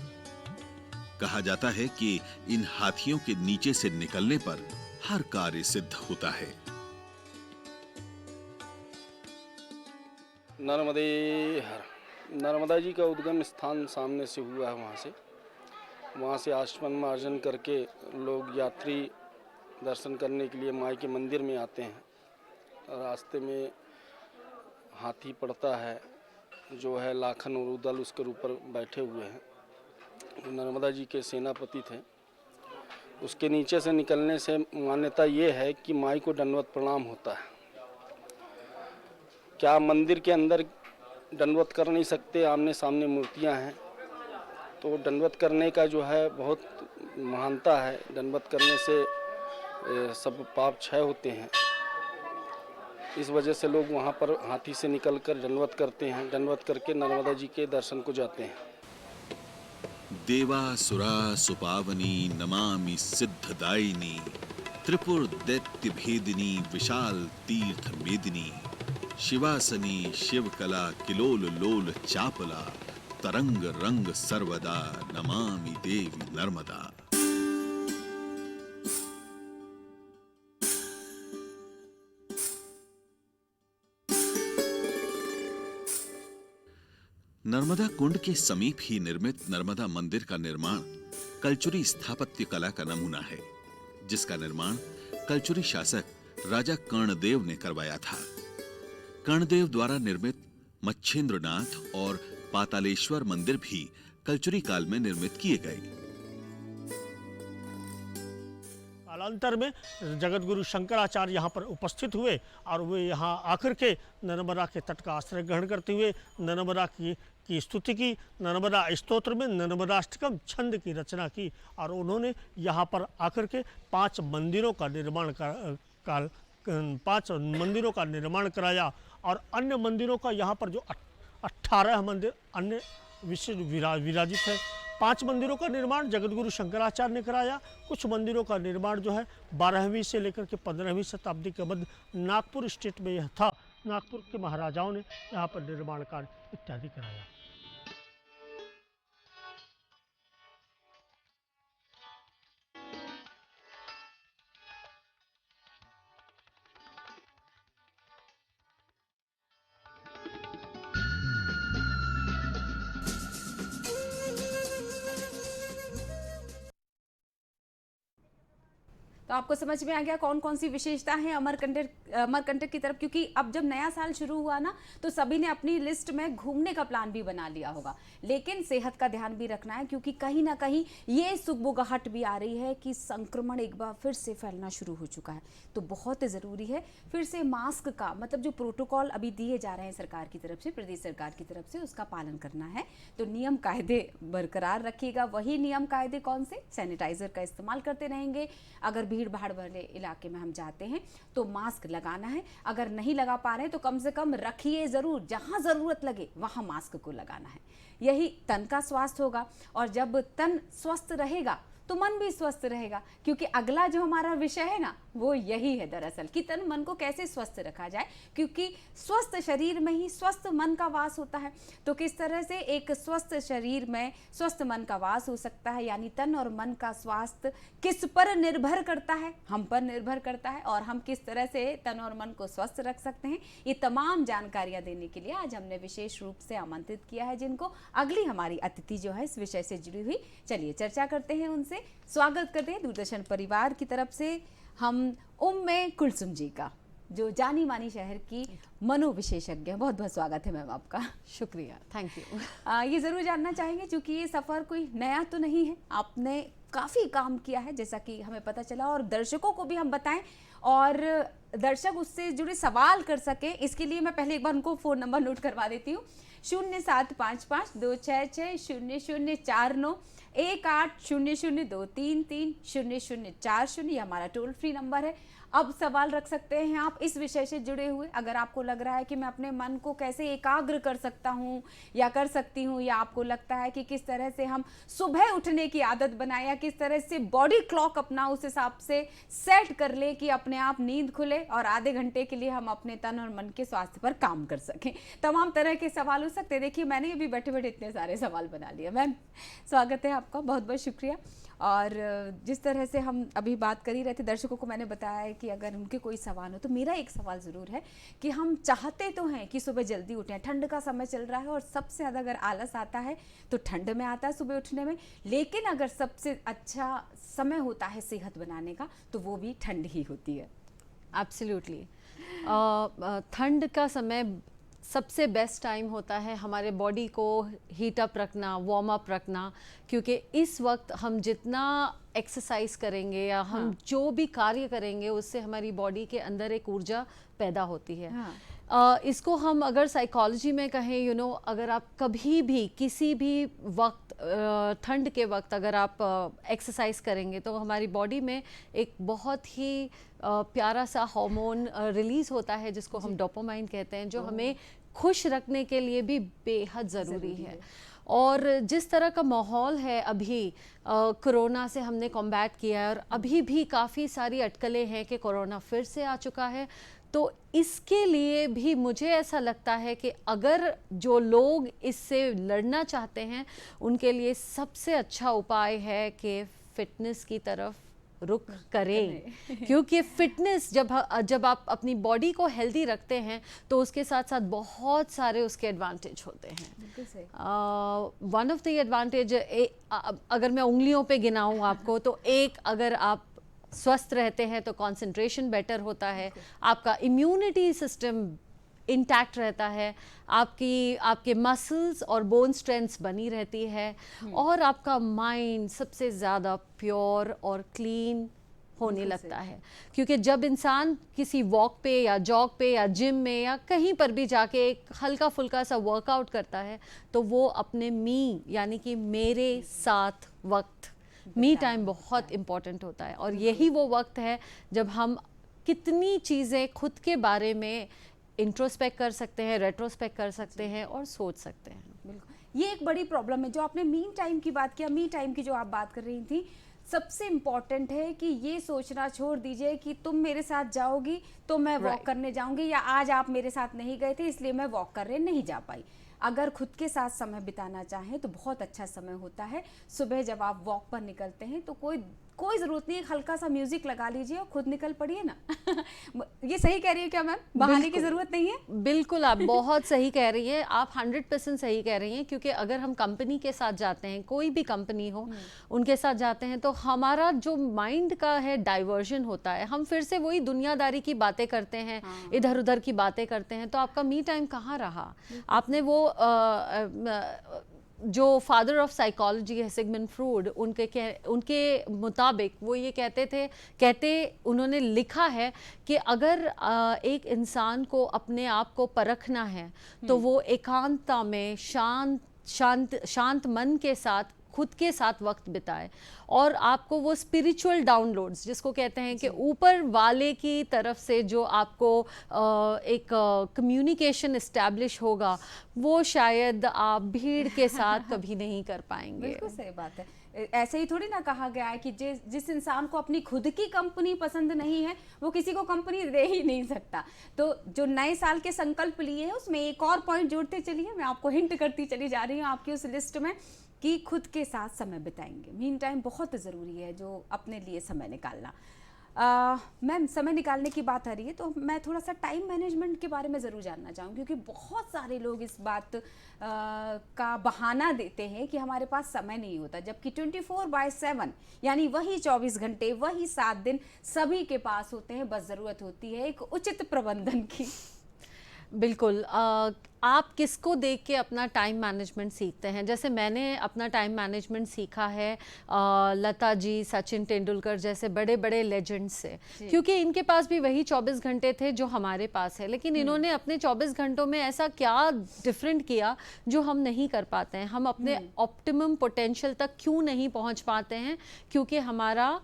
कहा जाता है कि इन हाथियों के नीचे से निकलने पर हर कार्य सिद्ध होता है। नर्मदे हर। नर्मदा जी का उद्गम स्थान सामने से हुआ है। वहाँ से आचमन मार्जन करके लोग यात्री दर्शन करने के लिए माई के मंदिर में आते हैं। रास्ते में हाथी पड़ता है, जो है लाखन और उदल उसके ऊपर बैठे हुए हैं। नर्मदा जी के सेनापति थे। उसके नीचे से निकलने से मान्यता ये है कि माई को दंडवत प्रणाम होता है। क्या मंदिर के अंदर दंडवत कर नहीं सकते, आमने सामने मूर्तियां हैं, तो दंडवत करने का जो है बहुत महानता है। दंडवत करने से सब पाप क्षय होते हैं। इस वजह से लोग वहाँ पर हाथी से निकलकर दंडवत करते हैं। दंडवत करके नर्मदा जी के दर्शन को जाते हैं। देवासुरा सुपावनी नमामि सिद्धदायिनी त्रिपुर दैत्य भेदिनी विशाल तीर्थ मेदिनी शिवासनी शिवकला किलोल लोल चापला तरंग रंग सर्वदा नमामि देवी नर्मदा। नर्मदा कुंड के समीप ही निर्मित नर्मदा मंदिर का निर्माण कलचुरी स्थापत्य कला का नमूना है, जिसका निर्माण कलचुरी शासक राजा कर्णदेव ने करवाया था। कर्णदेव द्वारा निर्मित मच्छेंद्रनाथ और पातालेश्वर मंदिर भी कलचुरी काल में निर्मित किए गए। कालांतर में जगत गुरु शंकराचार्य यहाँ पर उपस्थित हुए और वे यहाँ आकर के नर्मदा के तट का आश्रय ग्रहण करते हुए नर्मदा की स्तुति की। नर्मदा स्तोत्र में नर्मदाष्टकम छंद की रचना की और उन्होंने यहाँ पर आकर के 5 मंदिरों का निर्माण कराया और अन्य मंदिरों का यहाँ पर जो 18 मंदिर अन्य विशेष विराजित है। 5 मंदिरों का निर्माण जगतगुरु शंकराचार्य ने कराया। कुछ मंदिरों का निर्माण जो है 12वीं से लेकर के 15वीं शताब्दी के मध्य नागपुर स्टेट में यह था। नागपुर के महाराजाओं ने यहाँ पर निर्माण कार्य इत्यादि कराया। तो आपको समझ में आ गया कौन कौन सी विशेषता है अमरकंटक की तरफ, क्योंकि अब जब नया साल शुरू हुआ ना तो सभी ने अपनी लिस्ट में घूमने का प्लान भी बना लिया होगा, लेकिन सेहत का ध्यान भी रखना है, क्योंकि कहीं ना कहीं ये सुगबुगाहट भी आ रही है कि संक्रमण एक बार फिर से फैलना शुरू हो चुका है। तो बहुत ज़रूरी है फिर से मास्क का, मतलब जो प्रोटोकॉल अभी दिए जा रहे हैं सरकार की तरफ से, प्रदेश सरकार की तरफ से, उसका पालन करना है। तो नियम कायदे बरकरार रखिएगा। वही नियम कायदे कौन से? सैनिटाइजर का इस्तेमाल करते रहेंगे। अगर भीड़ भाड़ वाले इलाके में हम जाते हैं तो मास्क लगाना है। अगर नहीं लगा पा रहे हैं तो कम से कम रखिए ज़रूर, जहां ज़रूरत लगे वहां मास्क को लगाना है। यही तन का स्वास्थ्य होगा, और जब तन स्वस्थ रहेगा तो मन भी स्वस्थ रहेगा, क्योंकि अगला जो हमारा विषय है ना वो यही है दरअसल कि तन मन को कैसे स्वस्थ रखा जाए, क्योंकि स्वस्थ शरीर में ही स्वस्थ मन का वास होता है। तो किस तरह से एक स्वस्थ शरीर में स्वस्थ मन का वास हो सकता है, यानी तन और मन का स्वास्थ्य किस पर निर्भर करता है? हम पर निर्भर करता है। और हम किस तरह से तन और मन को स्वस्थ रख सकते हैं, ये तमाम जानकारियां देने के लिए आज हमने विशेष रूप से आमंत्रित किया है, जिनको अगली हमारी अतिथि जो है इस विषय से जुड़ी हुई, चलिए चर्चा करते हैं उनसे। स्वागत करते हैं दूरदर्शन परिवार की तरफ से हम कुलसुम जी का, जो जानी मानी शहर की मनोविशेषज्ञ हैं। बहुत बहुत स्वागत है मैम आपका। शुक्रिया, थैंक यू। ये ज़रूर जानना चाहेंगे, क्योंकि ये सफ़र कोई नया तो नहीं है, आपने काफ़ी काम किया है जैसा कि हमें पता चला, और दर्शकों को भी हम बताएं और दर्शक उससे जुड़े सवाल कर सकें। इसके लिए मैं पहले एक बार उनको फ़ोन नंबर नोट करवा देती हूँ। 0755-266-0049, 1800-233-0040, ये हमारा टोल फ्री नंबर है। अब सवाल रख सकते हैं आप इस विषय से जुड़े हुए। अगर आपको लग रहा है कि मैं अपने मन को कैसे एकाग्र कर सकता हूँ या कर सकती हूँ, या आपको लगता है कि किस तरह से हम सुबह उठने की आदत बनाए, या किस तरह से बॉडी क्लॉक अपना उस हिसाब से सेट कर ले कि अपने आप नींद खुले और आधे घंटे के लिए हम अपने तन और मन के स्वास्थ्य पर काम कर सकें, तमाम तरह के सवाल हो सकते हैं। देखिए मैंने भी बैठे बैठे इतने सारे सवाल बना लिए। मैम स्वागत है आपका, बहुत बहुत शुक्रिया। और जिस तरह से हम अभी बात कर ही रहे थे, दर्शकों को मैंने बताया है कि अगर उनके कोई सवाल हो तो मेरा एक सवाल ज़रूर है कि हम चाहते तो हैं कि सुबह जल्दी उठें, ठंड का समय चल रहा है और सबसे ज़्यादा अगर आलस आता है तो ठंड में आता है सुबह उठने में, लेकिन अगर सबसे अच्छा समय होता है सेहत बनाने का तो वो भी ठंड ही होती है। एब्सोल्युटली। ठंड का समय सबसे बेस्ट टाइम होता है हमारे बॉडी को हीट अप रखना, वार्म अप रखना, क्योंकि इस वक्त हम जितना एक्सरसाइज करेंगे या हम जो भी कार्य करेंगे उससे हमारी बॉडी के अंदर एक ऊर्जा पैदा होती है। इसको हम अगर साइकोलॉजी में कहें, अगर आप कभी भी किसी भी वक्त ठंड के वक्त अगर आप एक्सरसाइज करेंगे तो हमारी बॉडी में एक बहुत ही प्यारा सा हार्मोन रिलीज होता है जिसको हम डोपामाइन कहते हैं, जो हमें खुश रखने के लिए भी बेहद ज़रूरी है। और जिस तरह का माहौल है अभी, कोरोना से हमने कॉम्बैट किया है और अभी भी काफ़ी सारी अटकलें हैं कि कोरोना फिर से आ चुका है, तो इसके लिए भी मुझे ऐसा लगता है कि अगर जो लोग इससे लड़ना चाहते हैं उनके लिए सबसे अच्छा उपाय है कि फ़िटनेस की तरफ रुख करें, क्योंकि फिटनेस जब आप अपनी बॉडी को हेल्दी रखते हैं तो उसके साथ साथ बहुत सारे उसके एडवांटेज होते हैं। वन ऑफ द एडवांटेज, अगर मैं उंगलियों पे गिनाऊं आपको, तो एक, अगर आप स्वस्थ रहते हैं तो कंसंट्रेशन बेटर होता है, आपका इम्यूनिटी सिस्टम इंटैक्ट रहता है, आपके मसल्स और बोन स्ट्रेंथ्स बनी रहती है, और आपका माइंड सबसे ज़्यादा प्योर और क्लीन होने लगता है। क्योंकि जब इंसान किसी वॉक पे या जॉग पे या जिम में या कहीं पर भी जाके एक हल्का फुल्का सा वर्कआउट करता है तो वो अपने यानी कि मेरे साथ वक्त, मी टाइम बहुत इम्पॉर्टेंट होता है। और यही वो वक्त है जब हम कितनी चीज़ें खुद के बारे में इंट्रोस्पेक्ट कर सकते हैं, रेट्रोस्पेक्ट कर सकते हैं और सोच सकते हैं। बिल्कुल, ये एक बड़ी प्रॉब्लम है। जो आपने मीन टाइम की बात किया, मी टाइम की जो आप बात कर रही थी, सबसे इम्पॉर्टेंट है कि ये सोचना छोड़ दीजिए कि तुम मेरे साथ जाओगी तो मैं वॉक करने जाऊंगी, या आज आप मेरे साथ नहीं गए थे इसलिए मैं वॉक करने नहीं जा पाई। अगर खुद के साथ समय बिताना चाहें तो बहुत अच्छा समय होता है सुबह जब आप वॉक पर निकलते हैं, तो कोई ज़रूरत नहीं है, हल्का सा म्यूजिक लगा लीजिए और खुद निकल पड़िए ना। ये सही कह रही है क्या मैम? बहाने की ज़रूरत नहीं है? बिल्कुल, आप बहुत सही कह रही हैं, आप 100% सही कह रही हैं। क्योंकि अगर हम कंपनी के साथ जाते हैं, कोई भी कंपनी हो, उनके साथ जाते हैं तो हमारा जो माइंड का है डाइवर्जन होता है, हम फिर से वही दुनियादारी की बातें करते हैं, इधर उधर की बातें करते हैं, तो आपका मी टाइम कहाँ रहा? आपने वो जो फादर ऑफ साइकोलॉजी है सिगमंड फ्रॉइड, उनके मुताबिक वो ये उन्होंने लिखा है कि अगर एक इंसान को अपने आप को परखना है तो वो एकांतता में शांत मन के साथ खुद के साथ वक्त बिताए, और आपको वो स्पिरिचुअल डाउनलोड्स जिसको कहते हैं कि ऊपर वाले की तरफ से जो आपको एक कम्युनिकेशन इस्टेब्लिश होगा, वो शायद आप भीड़ के साथ कभी नहीं कर पाएंगे। बिल्कुल सही बात है। ऐसे ही थोड़ी ना कहा गया है कि जिस इंसान को अपनी खुद की कंपनी पसंद नहीं है वो किसी को कंपनी दे ही नहीं सकता। तो जो नए साल के संकल्प लिए हैं उसमें एक और पॉइंट जोड़ते चलिए, मैं आपको हिंट करती चली जा रही हूँ आपकी उस लिस्ट में, कि खुद के साथ समय बिताएंगे। मीन टाइम बहुत ज़रूरी है, जो अपने लिए समय निकालना। मैम, समय निकालने की बात आ रही है तो मैं थोड़ा सा टाइम मैनेजमेंट के बारे में ज़रूर जानना चाहूँ, क्योंकि बहुत सारे लोग इस बात का बहाना देते हैं कि हमारे पास समय नहीं होता, जबकि 24/7 यानी वही 24 घंटे, वही 7 दिन सभी के पास होते हैं। बस ज़रूरत होती है एक उचित प्रबंधन की। बिल्कुल, आप किसको देख के अपना टाइम मैनेजमेंट सीखते हैं? जैसे मैंने अपना टाइम मैनेजमेंट सीखा है लता जी, सचिन तेंदुलकर जैसे बड़े बड़े लेजेंड्स से, क्योंकि इनके पास भी वही 24 घंटे थे जो हमारे पास है, लेकिन इन्होंने अपने 24 घंटों में ऐसा क्या डिफरेंट किया जो हम नहीं कर पाते हैं। हम अपने ऑप्टिमम पोटेंशियल तक क्यों नहीं पहुंच पाते हैं? क्योंकि हमारा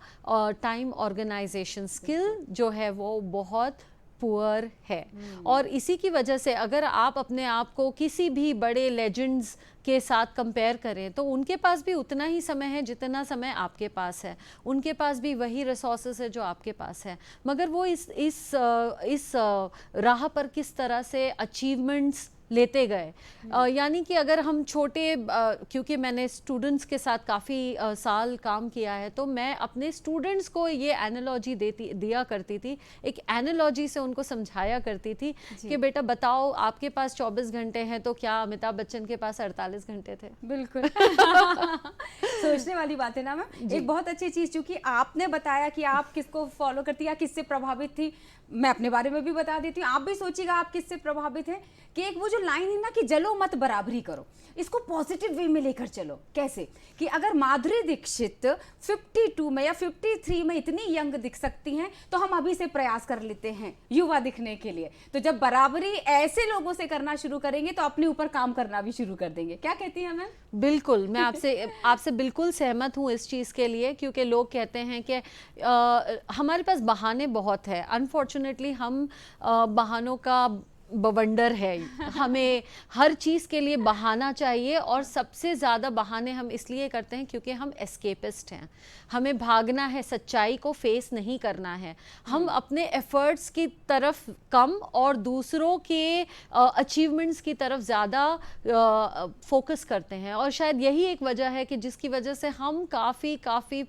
टाइम ऑर्गेनाइजेशन स्किल जो है वो बहुत पुअर है। और इसी की वजह से अगर आप अपने आप को किसी भी बड़े लेजेंड्स के साथ कंपेयर करें तो उनके पास भी उतना ही समय है जितना समय आपके पास है, उनके पास भी वही रिसोर्सेज है जो आपके पास है, मगर वो इस राह पर किस तरह से अचीवमेंट्स लेते गए। यानी कि अगर हम छोटे क्योंकि मैंने स्टूडेंट्स के साथ काफ़ी साल काम किया है, तो मैं अपने स्टूडेंट्स को ये एनालॉजी दिया करती थी, एक एनालॉजी से उनको समझाया करती थी कि बेटा बताओ, आपके पास 24 घंटे हैं तो क्या अमिताभ बच्चन के पास 48 घंटे थे? बिल्कुल। सोचने वाली बात है ना मैम। एक बहुत अच्छी चीज़, चूंकि आपने बताया कि आप किसको फॉलो करती या किससे प्रभावित थी, मैं अपने बारे में भी बता देती हूँ, आप भी सोचिएगा आप किससे प्रभावित हैं। कि एक वो जो लाइन है ना कि जलो मत बराबरी करो, इसको पॉजिटिव वे में लेकर चलो। कैसे कि अगर माधुरी दीक्षित 52 में या 53 में इतनी यंग दिख सकती हैं, तो हम अभी से प्रयास कर लेते हैं युवा दिखने के लिए। तो जब बराबरी ऐसे लोगों से करना शुरू करेंगे तो अपने ऊपर काम करना भी शुरू कर देंगे। क्या कहती हैं मैम? बिल्कुल, मैं आपसे बिल्कुल सहमत हूँ इस चीज़ के लिए, क्योंकि लोग कहते हैं कि हमारे पास बहाने बहुत है। अनफॉर्चुनेटली हम बहानों का बवंडर है, हमें हर चीज़ के लिए बहाना चाहिए, और सबसे ज़्यादा बहाने हम इसलिए करते हैं क्योंकि हम एस्केपिस्ट हैं। हमें भागना है, सच्चाई को फेस नहीं करना है। हम अपने एफर्ट्स की तरफ कम और दूसरों के अचीवमेंट्स की तरफ ज़्यादा फोकस करते हैं, और शायद यही एक वजह है कि जिसकी वजह से हम काफ़ी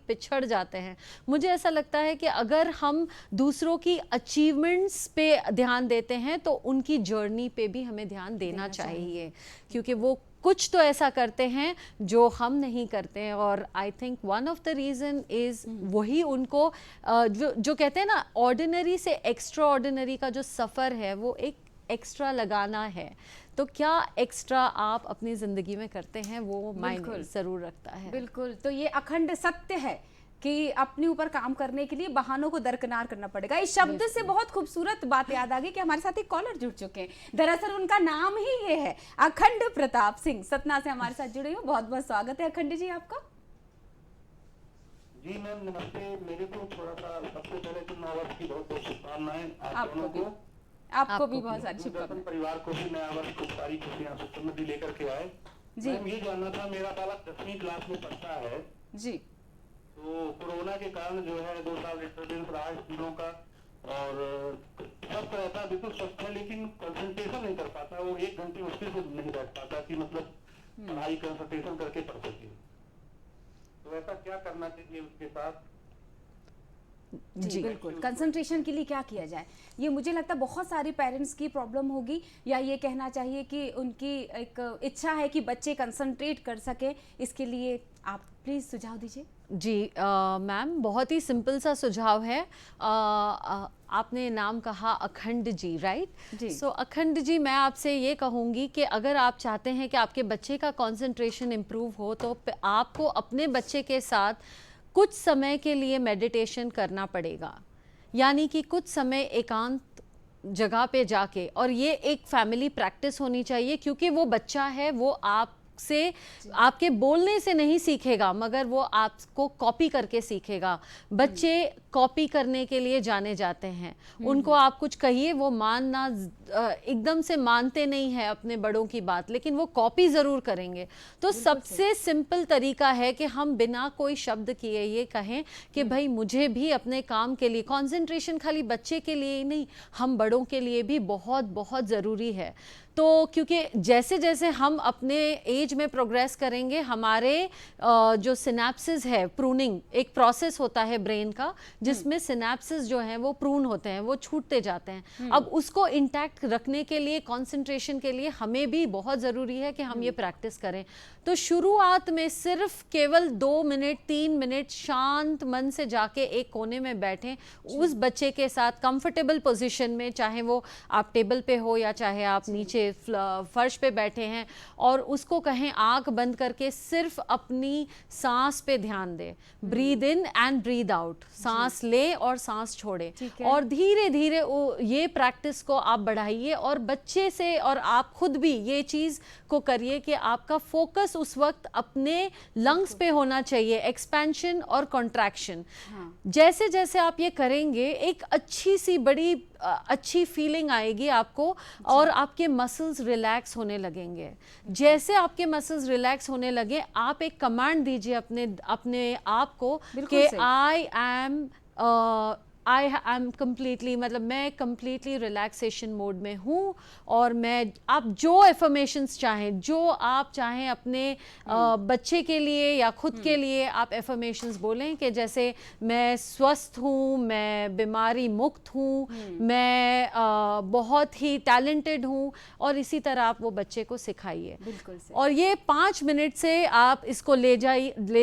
पिछड़ जाते हैं। मुझे ऐसा लगता है कि अगर हम दूसरों की अचीवमेंट्स पे ध्यान देते हैं तो उनकी जर्नी पे भी हमें ध्यान देना चाहिए, क्योंकि वो कुछ तो ऐसा करते हैं जो हम नहीं करते हैं। और I think one of the reason is वही उनको जो कहते हैं ना, ऑर्डिनरी से एक्स्ट्रा ऑर्डिनरी का जो सफ़र है वो एक एक्स्ट्रा लगाना है। तो क्या एक्स्ट्रा आप अपनी ज़िंदगी में करते हैं, वो मायने ज़रूर रखता है। बिल्कुल। तो ये अखंड सत्य है कि अपने ऊपर काम करने के लिए बहानों को दरकिनार करना पड़ेगा। इस शब्द से बहुत खूबसूरत बात याद आ गई कि हमारे साथ एक कॉलर जुड़ चुके हैं। दरअसल उनका नाम ही ये है, अखंड प्रताप सिंह सतना से हमारे साथ जुड़े हो। बहुत बहुत स्वागत है अखंड जी आपका। जी मैम नमस्ते। मेरे को थोड़ा सा सबसे पहले तो नया वर्ष की बहुत बहुत शुभकामनाएं आपको भी बहुत सारी शुभकामनाएं। परिवार को भी नया वर्ष खूब सारी खुशियां समृद्धि लेकर के आए। जी मैम, ये जानना था, मेरा बालक 10वीं क्लास में पढ़ता है जी, तो कोरोना के कारण जो है 2 साल डिस्टर्बेंस रहा स्कूलों का, और सब रहता बिल्कुल स्वस्थ है, लेकिन कंसंट्रेशन नहीं कर पाता। वो 1 घंटे मुश्किल से नहीं बैठ पाता कि मतलब पढ़ाई कंसंट्रेशन करके पढ़ सके। तो ऐसा क्या करना चाहिए उसके साथ? जी बिल्कुल। कंसंट्रेशन के लिए क्या किया जाए, ये मुझे लगता है बहुत सारे पेरेंट्स की प्रॉब्लम होगी, या ये कहना चाहिए कि उनकी एक इच्छा है कि बच्चे कंसंट्रेट कर सके। इसके लिए आप प्लीज़ सुझाव दीजिए। जी मैम, बहुत ही सिंपल सा सुझाव है। आपने नाम कहा अखंड जी, राइट जी। सो अखंड जी, मैं आपसे ये कहूँगी कि अगर आप चाहते हैं कि आपके बच्चे का कंसंट्रेशन इम्प्रूव हो, तो आपको अपने बच्चे के साथ कुछ समय के लिए मेडिटेशन करना पड़ेगा। यानी कि कुछ समय एकांत जगह पे जाके, और ये एक फैमिली प्रैक्टिस होनी चाहिए, क्योंकि वो बच्चा है, वो आपसे आपके बोलने से नहीं सीखेगा, मगर वो आपको कॉपी करके सीखेगा। बच्चे कॉपी करने के लिए जाने जाते हैं। उनको आप कुछ कहिए, वो मानना एकदम से मानते नहीं है अपने बड़ों की बात, लेकिन वो कॉपी ज़रूर करेंगे। तो सबसे सिंपल तरीका है कि हम बिना कोई शब्द किए ये कहें कि भाई मुझे भी अपने काम के लिए कंसंट्रेशन खाली बच्चे के लिए ही नहीं, हम बड़ों के लिए भी बहुत बहुत ज़रूरी है। तो क्योंकि जैसे जैसे हम अपने एज में प्रोग्रेस करेंगे, हमारे जो सिनेप्सिस है, प्रूनिंग एक प्रोसेस होता है ब्रेन का, जिसमें सिनेप्सिस जो हैं वो प्रून होते हैं, वो छूटते जाते हैं। अब उसको इंटैक्ट रखने के लिए, कंसंट्रेशन के लिए हमें भी बहुत ज़रूरी है कि हम ये प्रैक्टिस करें। तो शुरुआत में सिर्फ केवल 2 मिनट 3 मिनट शांत मन से जाके एक कोने में बैठें, उस बच्चे के साथ कंफर्टेबल पोजीशन में, चाहे वो आप टेबल पे हो या चाहे आप नीचे फर्श पे बैठे हैं, और उसको कहें आंख बंद करके सिर्फ अपनी सांस पे ध्यान दे। Breathe in and breathe out, सांस ले और सांस छोड़े, और धीरे धीरे ये प्रैक्टिस को आप बढ़ाइए, और बच्चे से और आप खुद भी ये चीज़ को करिए कि आपका फोकस उस वक्त अपने लंग्स पे होना चाहिए, एक्सपेंशन और कॉन्ट्रैक्शन। जैसे जैसे आप ये करेंगे, एक अच्छी सी बड़ी अच्छी फीलिंग आएगी आपको, और आपके मसल्स रिलैक्स होने लगेंगे। जैसे आपके मसल्स रिलैक्स होने लगे, आप एक कमांड दीजिए अपने आप को कि आई एम कम्प्लीटली, मतलब मैं कम्प्लीटली रिलैक्सेशन मोड में हूँ। और मैं, आप जो एफर्मेशंस चाहें, जो आप चाहें अपने बच्चे के लिए या खुद के लिए आप एफर्मेशंस बोलें कि जैसे मैं स्वस्थ हूँ, मैं बीमारी मुक्त हूँ, मैं बहुत ही टैलेंटेड हूँ, और इसी तरह आप वो बच्चे को सिखाइए। बिल्कुल सही। और ये 5 मिनट से आप इसको ले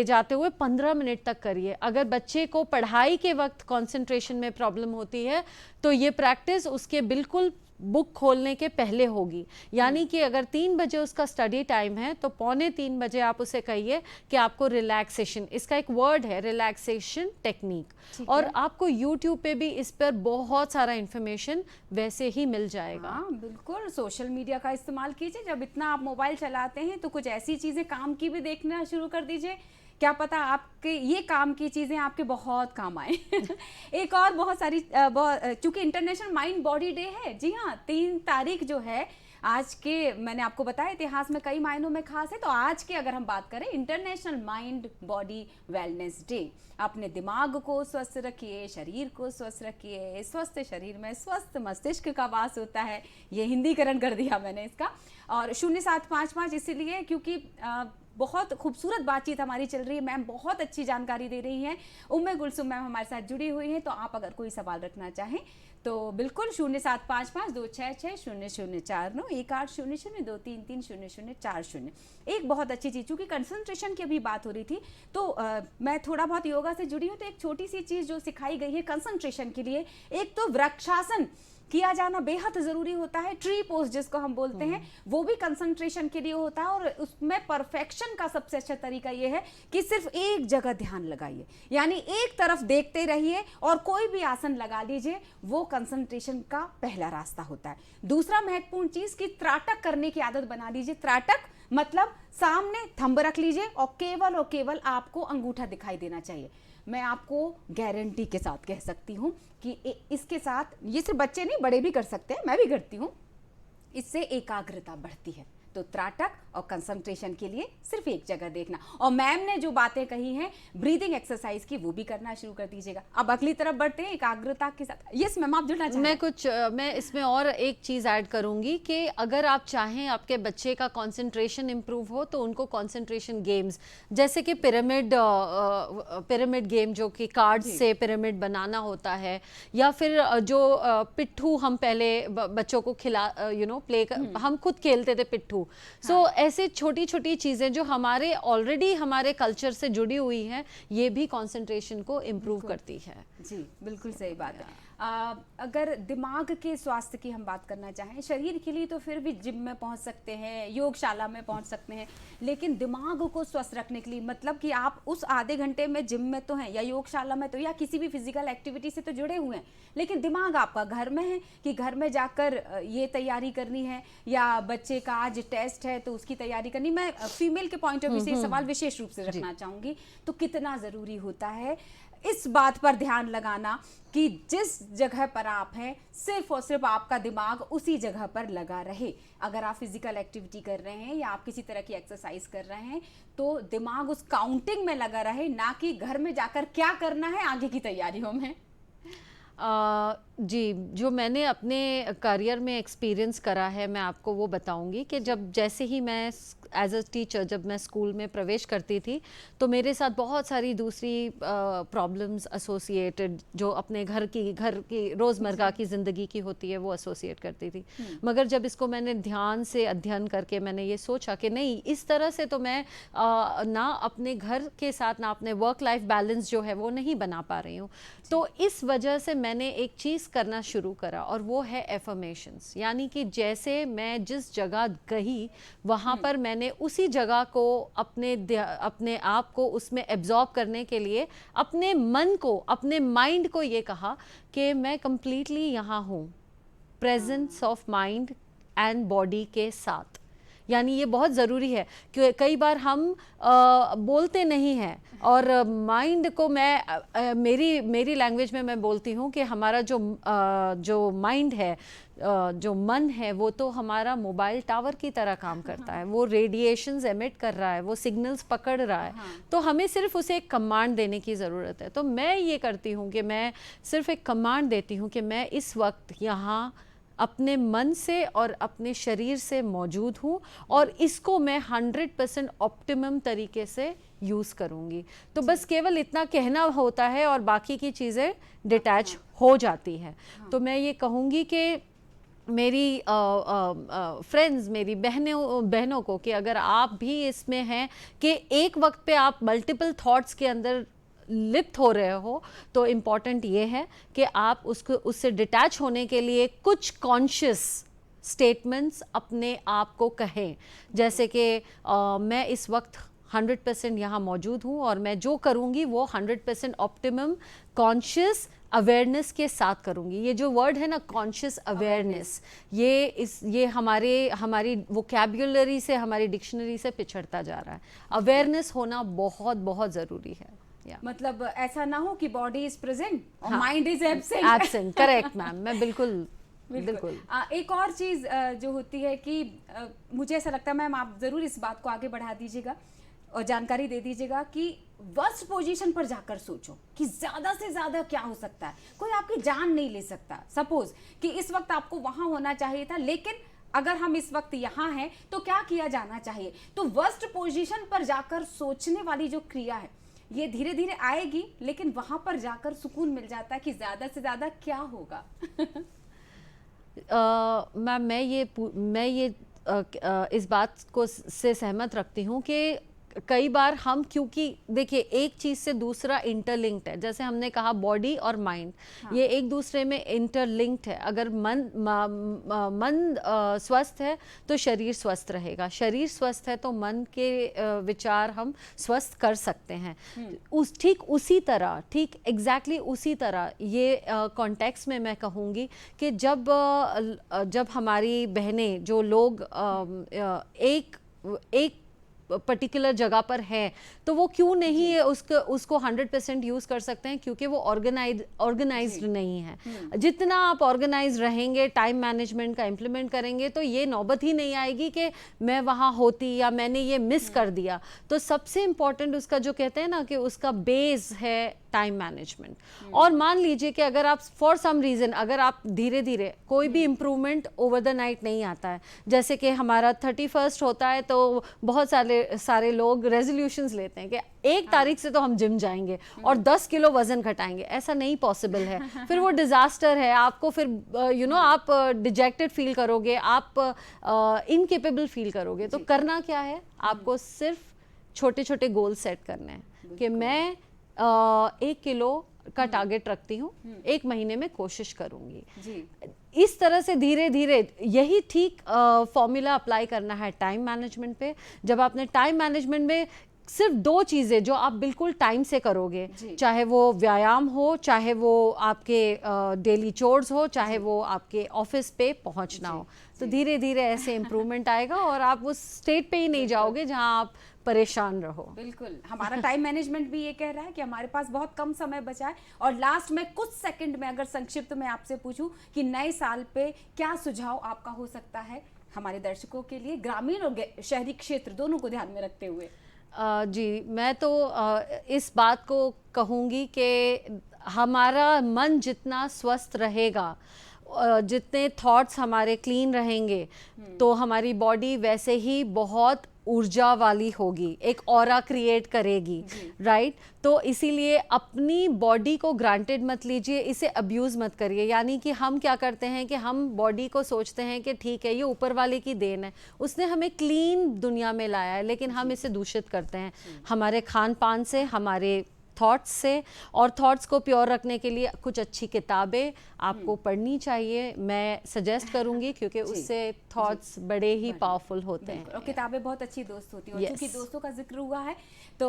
जाते हुए 15 मिनट तक करिए। अगर बच्चे को पढ़ाई के वक्त कंसंट्रेशन में प्रॉब्लम होती है तो ये प्रैक्टिस उसके बिल्कुल बुक खोलने के पहले होगी। यानी कि अगर 3 बजे उसका स्टडी टाइम है तो 2:45 बजे आप उसे कहिए कि आपको रिलैक्सेशन, इसका एक वर्ड है रिलैक्सेशन टेक्निक, और आपको यूट्यूब पे भी इस पर बहुत सारा इंफॉर्मेशन वैसे ही मिल जाएगा। हाँ बिल्कुल, सोशल मीडिया का इस्तेमाल कीजिए। जब इतना आप मोबाइल चलाते हैं तो कुछ ऐसी चीज़ें काम की भी देखना शुरू कर दीजिए, क्या पता आपके ये काम की चीज़ें आपके बहुत काम आए। एक और बहुत सारी चूंकि इंटरनेशनल माइंड बॉडी डे है, जी हाँ 3 तारीख जो है आज के, मैंने आपको बताया इतिहास में कई मायनों में खास है, तो आज की अगर हम बात करें international mind body wellness day. अपने दिमाग को स्वस्थ रखिए, शरीर को स्वस्थ रखिए। स्वस्थ शरीर में स्वस्थ मस्तिष्क का वास होता है, ये हिंदीकरण कर दिया मैंने इसका। और 0755 इसीलिए क्योंकि बहुत खूबसूरत बातचीत हमारी चल रही है, मैम बहुत अच्छी जानकारी दे रही हैं। उम्मे गुलसुम मैम हमारे साथ जुड़ी हुई हैं, तो आप अगर कोई सवाल रखना चाहें तो बिल्कुल 0755 266 0049 1800 233 0040। एक बहुत अच्छी चीज़, चूँकि कंसंट्रेशन की अभी बात हो रही थी तो मैं थोड़ा बहुत योगा से जुड़ी हूँ, तो एक छोटी सी चीज़ जो सिखाई गई है कंसंट्रेशन के लिए, एक तो वृक्षासन किया जाना बेहद ज़रूरी होता है। ट्री पोज जिसको हम बोलते हैं, वो भी कंसंट्रेशन के लिए होता है। और उसमें परफेक्शन का सबसे अच्छा तरीका ये है कि सिर्फ एक जगह ध्यान लगाइए, यानी एक तरफ देखते रहिए और कोई भी आसन लगा लीजिए, वो कंसंट्रेशन का पहला रास्ता होता है। दूसरा महत्वपूर्ण चीज़ कि त्राटक करने की आदत बना लीजिए। त्राटक मतलब सामने थंब रख लीजिए और केवल आपको अंगूठा दिखाई देना चाहिए। मैं आपको गारंटी के साथ कह सकती हूँ कि इसके साथ, ये सिर्फ बच्चे नहीं बड़े भी कर सकते हैं, मैं भी करती हूँ, इससे एकाग्रता बढ़ती है। तो त्राटक और कंसंट्रेशन के लिए सिर्फ एक जगह देखना। और मैम ने जो बातें कही हैं ब्रीदिंग एक्सरसाइज की, वो भी करना शुरू कर दीजिएगा। अब अगली तरफ बढ़ते हैं एकाग्रता के साथ। यस मैम, आप जुड़ना चाहें? मैं इसमें और एक चीज़ ऐड करूंगी कि अगर आप चाहें आपके बच्चे का कंसंट्रेशन इंप्रूव हो तो उनको कंसंट्रेशन गेम्स, जैसे कि पिरामिड गेम जो कि कार्ड्स से पिरामिड बनाना होता है, या फिर जो पिट्ठू हम पहले बच्चों को हम खुद खेलते थे पिट्ठू। सो ऐसे छोटी छोटी चीज़ें जो हमारे ऑलरेडी हमारे कल्चर से जुड़ी हुई हैं, ये भी कंसंट्रेशन को इम्प्रूव करती है। जी बिल्कुल सही बात है। अगर दिमाग के स्वास्थ्य की हम बात करना चाहें, शरीर के लिए तो फिर भी जिम में पहुंच सकते हैं, योगशाला में पहुंच सकते हैं, लेकिन दिमाग को स्वस्थ रखने के लिए, मतलब कि आप उस आधे घंटे में जिम में तो हैं या योगशाला में तो, या किसी भी फिजिकल एक्टिविटी से तो जुड़े हुए हैं, लेकिन दिमाग आपका घर में है कि घर में जाकर ये तैयारी करनी है, या बच्चे का आज टेस्ट है तो उसकी तैयारी करनी। मैं फीमेल के पॉइंट ऑफ व्यू से सवाल विशेष रूप से रखना चाहूँगी, तो कितना ज़रूरी होता है इस बात पर ध्यान लगाना कि जिस जगह पर आप हैं सिर्फ और सिर्फ आपका दिमाग उसी जगह पर लगा रहे। अगर आप फिजिकल एक्टिविटी कर रहे हैं या आप किसी तरह की एक्सरसाइज कर रहे हैं तो दिमाग उस काउंटिंग में लगा रहे, ना कि घर में जाकर क्या करना है आगे की तैयारियों में। जी, जो मैंने अपने करियर में एक्सपीरियंस करा है मैं आपको वो बताऊंगी कि जैसे ही मैं एज अ टीचर जब मैं स्कूल में प्रवेश करती थी तो मेरे साथ बहुत सारी दूसरी प्रॉब्लम्स एसोसिएटेड जो अपने घर की रोज़मर्रा की ज़िंदगी की होती है वो एसोसिएट करती थी। मगर जब इसको मैंने ध्यान से अध्ययन करके मैंने ये सोचा कि नहीं, इस तरह से तो मैं ना अपने घर के साथ ना अपने वर्क लाइफ बैलेंस जो है वो नहीं बना पा रही हूँ। तो इस वजह से मैंने एक चीज़ करना शुरू करा और वो है एफर्मेशंस। यानी कि जैसे मैं जिस जगह गई वहाँ पर मैंने उसी जगह को अपने आप को उसमें एब्जॉर्ब करने के लिए अपने मन को, अपने माइंड को ये कहा कि मैं कंप्लीटली यहाँ हूँ, presence of mind and body के साथ। यानी ये बहुत ज़रूरी है कि कई बार हम बोलते नहीं हैं और माइंड को मेरी लैंग्वेज में मैं बोलती हूँ कि हमारा जो माइंड है जो मन है वो तो हमारा मोबाइल टावर की तरह काम करता है, वो रेडिएशंस एमिट कर रहा है, वो सिग्नल्स पकड़ रहा है, तो हमें सिर्फ उसे एक कमांड देने की ज़रूरत है। तो मैं ये करती हूँ कि मैं सिर्फ एक कमांड देती हूँ कि मैं इस वक्त यहाँ अपने मन से और अपने शरीर से मौजूद हूँ और इसको मैं 100% ऑप्टिमम तरीके से यूज़ करूँगी। तो बस केवल इतना कहना होता है और बाकी की चीज़ें डिटैच हो जाती हैं। तो मैं ये कहूँगी कि मेरी फ्रेंड्स, मेरी बहनों को कि अगर आप भी इसमें हैं कि एक वक्त पे आप मल्टीपल थॉट्स के अंदर लिप्त हो रहे हो, तो इम्पॉर्टेंट ये है कि आप उससे डिटैच होने के लिए कुछ कॉन्शियस स्टेटमेंट्स अपने आप को कहें, जैसे कि मैं इस वक्त 100% यहाँ मौजूद हूँ और मैं जो करूँगी वो 100% ऑप्टिमम कॉन्शियस अवेयरनेस के साथ करूँगी। ये जो वर्ड है ना, कॉन्शियस अवेयरनेस, ये हमारी वोकैब्युलरी से, हमारी डिक्शनरी से पिछड़ता जा रहा है। अवेयरनेस होना बहुत बहुत ज़रूरी है। मतलब ऐसा ना हो कि बॉडी इज प्रेजेंट और mind is absent. Correct ma'am, मैं बिल्कुल। एक और चीज जो होती है कि मुझे ऐसा लगता है मैम, आप जरूर इस बात को आगे बढ़ा दीजिएगा और जानकारी दे दीजिएगा कि वर्स्ट पोजीशन पर जाकर सोचो कि ज्यादा से ज्यादा क्या हो सकता है। कोई आपकी जान नहीं ले सकता। सपोज कि इस वक्त आपको वहां होना चाहिए था, लेकिन अगर हम इस वक्त यहाँ हैं तो क्या किया जाना चाहिए। तो वर्स्ट पोजीशन पर जाकर सोचने वाली जो क्रिया है, ये धीरे धीरे आएगी, लेकिन वहां पर जाकर सुकून मिल जाता है कि ज्यादा से ज्यादा क्या होगा। मैम, मैं ये इस बात को से सहमत रखती हूँ कि कई बार हम, क्योंकि देखिए एक चीज़ से दूसरा इंटरलिंक्ड है, जैसे हमने कहा बॉडी और माइंड, ये एक दूसरे में इंटरलिंक्ड है। अगर मन स्वस्थ है तो शरीर स्वस्थ रहेगा, शरीर स्वस्थ है तो मन के विचार हम स्वस्थ कर सकते हैं। ठीक एग्जैक्टली उसी तरह ये कॉन्टेक्स्ट में मैं कहूँगी कि जब हमारी बहनें, जो लोग एक पर्टिकुलर जगह पर है, तो वो क्यों नहीं उसको 100% यूज़ कर सकते हैं, क्योंकि वो ऑर्गेनाइज्ड नहीं है। जितना आप ऑर्गेनाइज रहेंगे, टाइम मैनेजमेंट का इम्प्लीमेंट करेंगे, तो ये नौबत ही नहीं आएगी कि मैं वहाँ होती या मैंने ये मिस कर दिया। तो सबसे इम्पॉर्टेंट उसका जो कहते हैं ना कि उसका बेस है टाइम मैनेजमेंट। और मान लीजिए कि अगर आप फॉर सम रीज़न, अगर आप धीरे धीरे, कोई भी इम्प्रूवमेंट ओवर द नाइट नहीं आता है, जैसे कि हमारा 31 होता है तो बहुत सारे लोग रेजोल्यूशंस लेते हैं कि 1 तारीख से तो हम जिम जाएंगे और 10 किलो वजन घटाएंगे। ऐसा नहीं पॉसिबल है। फिर वो डिजास्टर है, आपको फिर आप डिजेक्टेड फील करोगे, आप इनकेपेबल फील करोगे। तो करना क्या है, आपको सिर्फ छोटे छोटे गोल सेट करने हैं कि मैं 1 किलो का टारगेट रखती हूँ, 1 महीने में कोशिश करूँगी। इस तरह से धीरे धीरे यही ठीक फॉर्मूला अप्लाई करना है टाइम मैनेजमेंट पे। जब आपने टाइम मैनेजमेंट में सिर्फ 2 चीज़ें जो आप बिल्कुल टाइम से करोगे, चाहे वो व्यायाम हो, चाहे वो आपके डेली चोर्स हो, चाहे वो आपके ऑफिस पे पहुंचना हो, तो धीरे धीरे ऐसे इम्प्रूवमेंट आएगा और आप उस स्टेट पे ही नहीं जाओगे जहां आप परेशान रहो। बिल्कुल, हमारा टाइम मैनेजमेंट भी ये कह रहा है कि हमारे पास बहुत कम समय बचा है। और लास्ट में कुछ सेकंड में अगर संक्षिप्त में आपसे पूछूं कि नए साल पे क्या सुझाव आपका हो सकता है हमारे दर्शकों के लिए, ग्रामीण और शहरी क्षेत्र दोनों को ध्यान में रखते हुए। जी, मैं तो इस बात को कहूँगी कि हमारा मन जितना स्वस्थ रहेगा, जितने थॉट्स हमारे क्लीन रहेंगे, तो हमारी बॉडी वैसे ही बहुत ऊर्जा वाली होगी, एक ऑरा क्रिएट करेगी, राइट। तो इसीलिए अपनी बॉडी को ग्रांटेड मत लीजिए, इसे अब्यूज़ मत करिए। यानी कि हम क्या करते हैं कि हम बॉडी को सोचते हैं कि ठीक है, ये ऊपर वाले की देन है, उसने हमें क्लीन दुनिया में लाया है, लेकिन हम इसे दूषित करते हैं हमारे खान पान से, हमारे थॉट्स से। और थॉट्स को प्योर रखने के लिए कुछ अच्छी किताबें आपको पढ़नी चाहिए, मैं सजेस्ट करूंगी, क्योंकि उससे थॉट्स बड़े ही पावरफुल होते हैं। और किताबें बहुत अच्छी दोस्त होती हैं। और क्योंकि दोस्तों का जिक्र हुआ है तो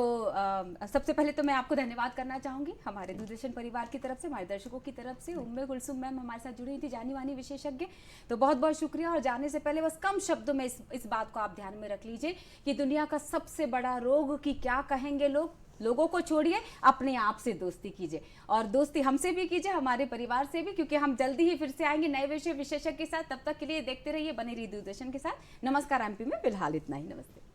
सबसे पहले तो मैं आपको धन्यवाद करना चाहूँगी हमारे दूरदर्शन परिवार की तरफ से, हमारे दर्शकों की तरफ से। उम्मे कुलसुम मैम हमारे साथ जुड़ी हुई थी, जानी मानी विशेषज्ञ, तो बहुत बहुत शुक्रिया। और जाने से पहले बस कम शब्दों में इस बात को आप ध्यान में रख लीजिए कि दुनिया का सबसे बड़ा रोग की क्या कहेंगे लोग, लोगों को छोड़िए, अपने आप से दोस्ती कीजिए, और दोस्ती हमसे भी कीजिए, हमारे परिवार से भी, क्योंकि हम जल्दी ही फिर से आएंगे नए विषय विशेषज्ञ के साथ। तब तक के लिए देखते रहिए, बने रहिए दूरदर्शन के साथ। नमस्कार। एमपी में फिलहाल इतना ही। नमस्ते।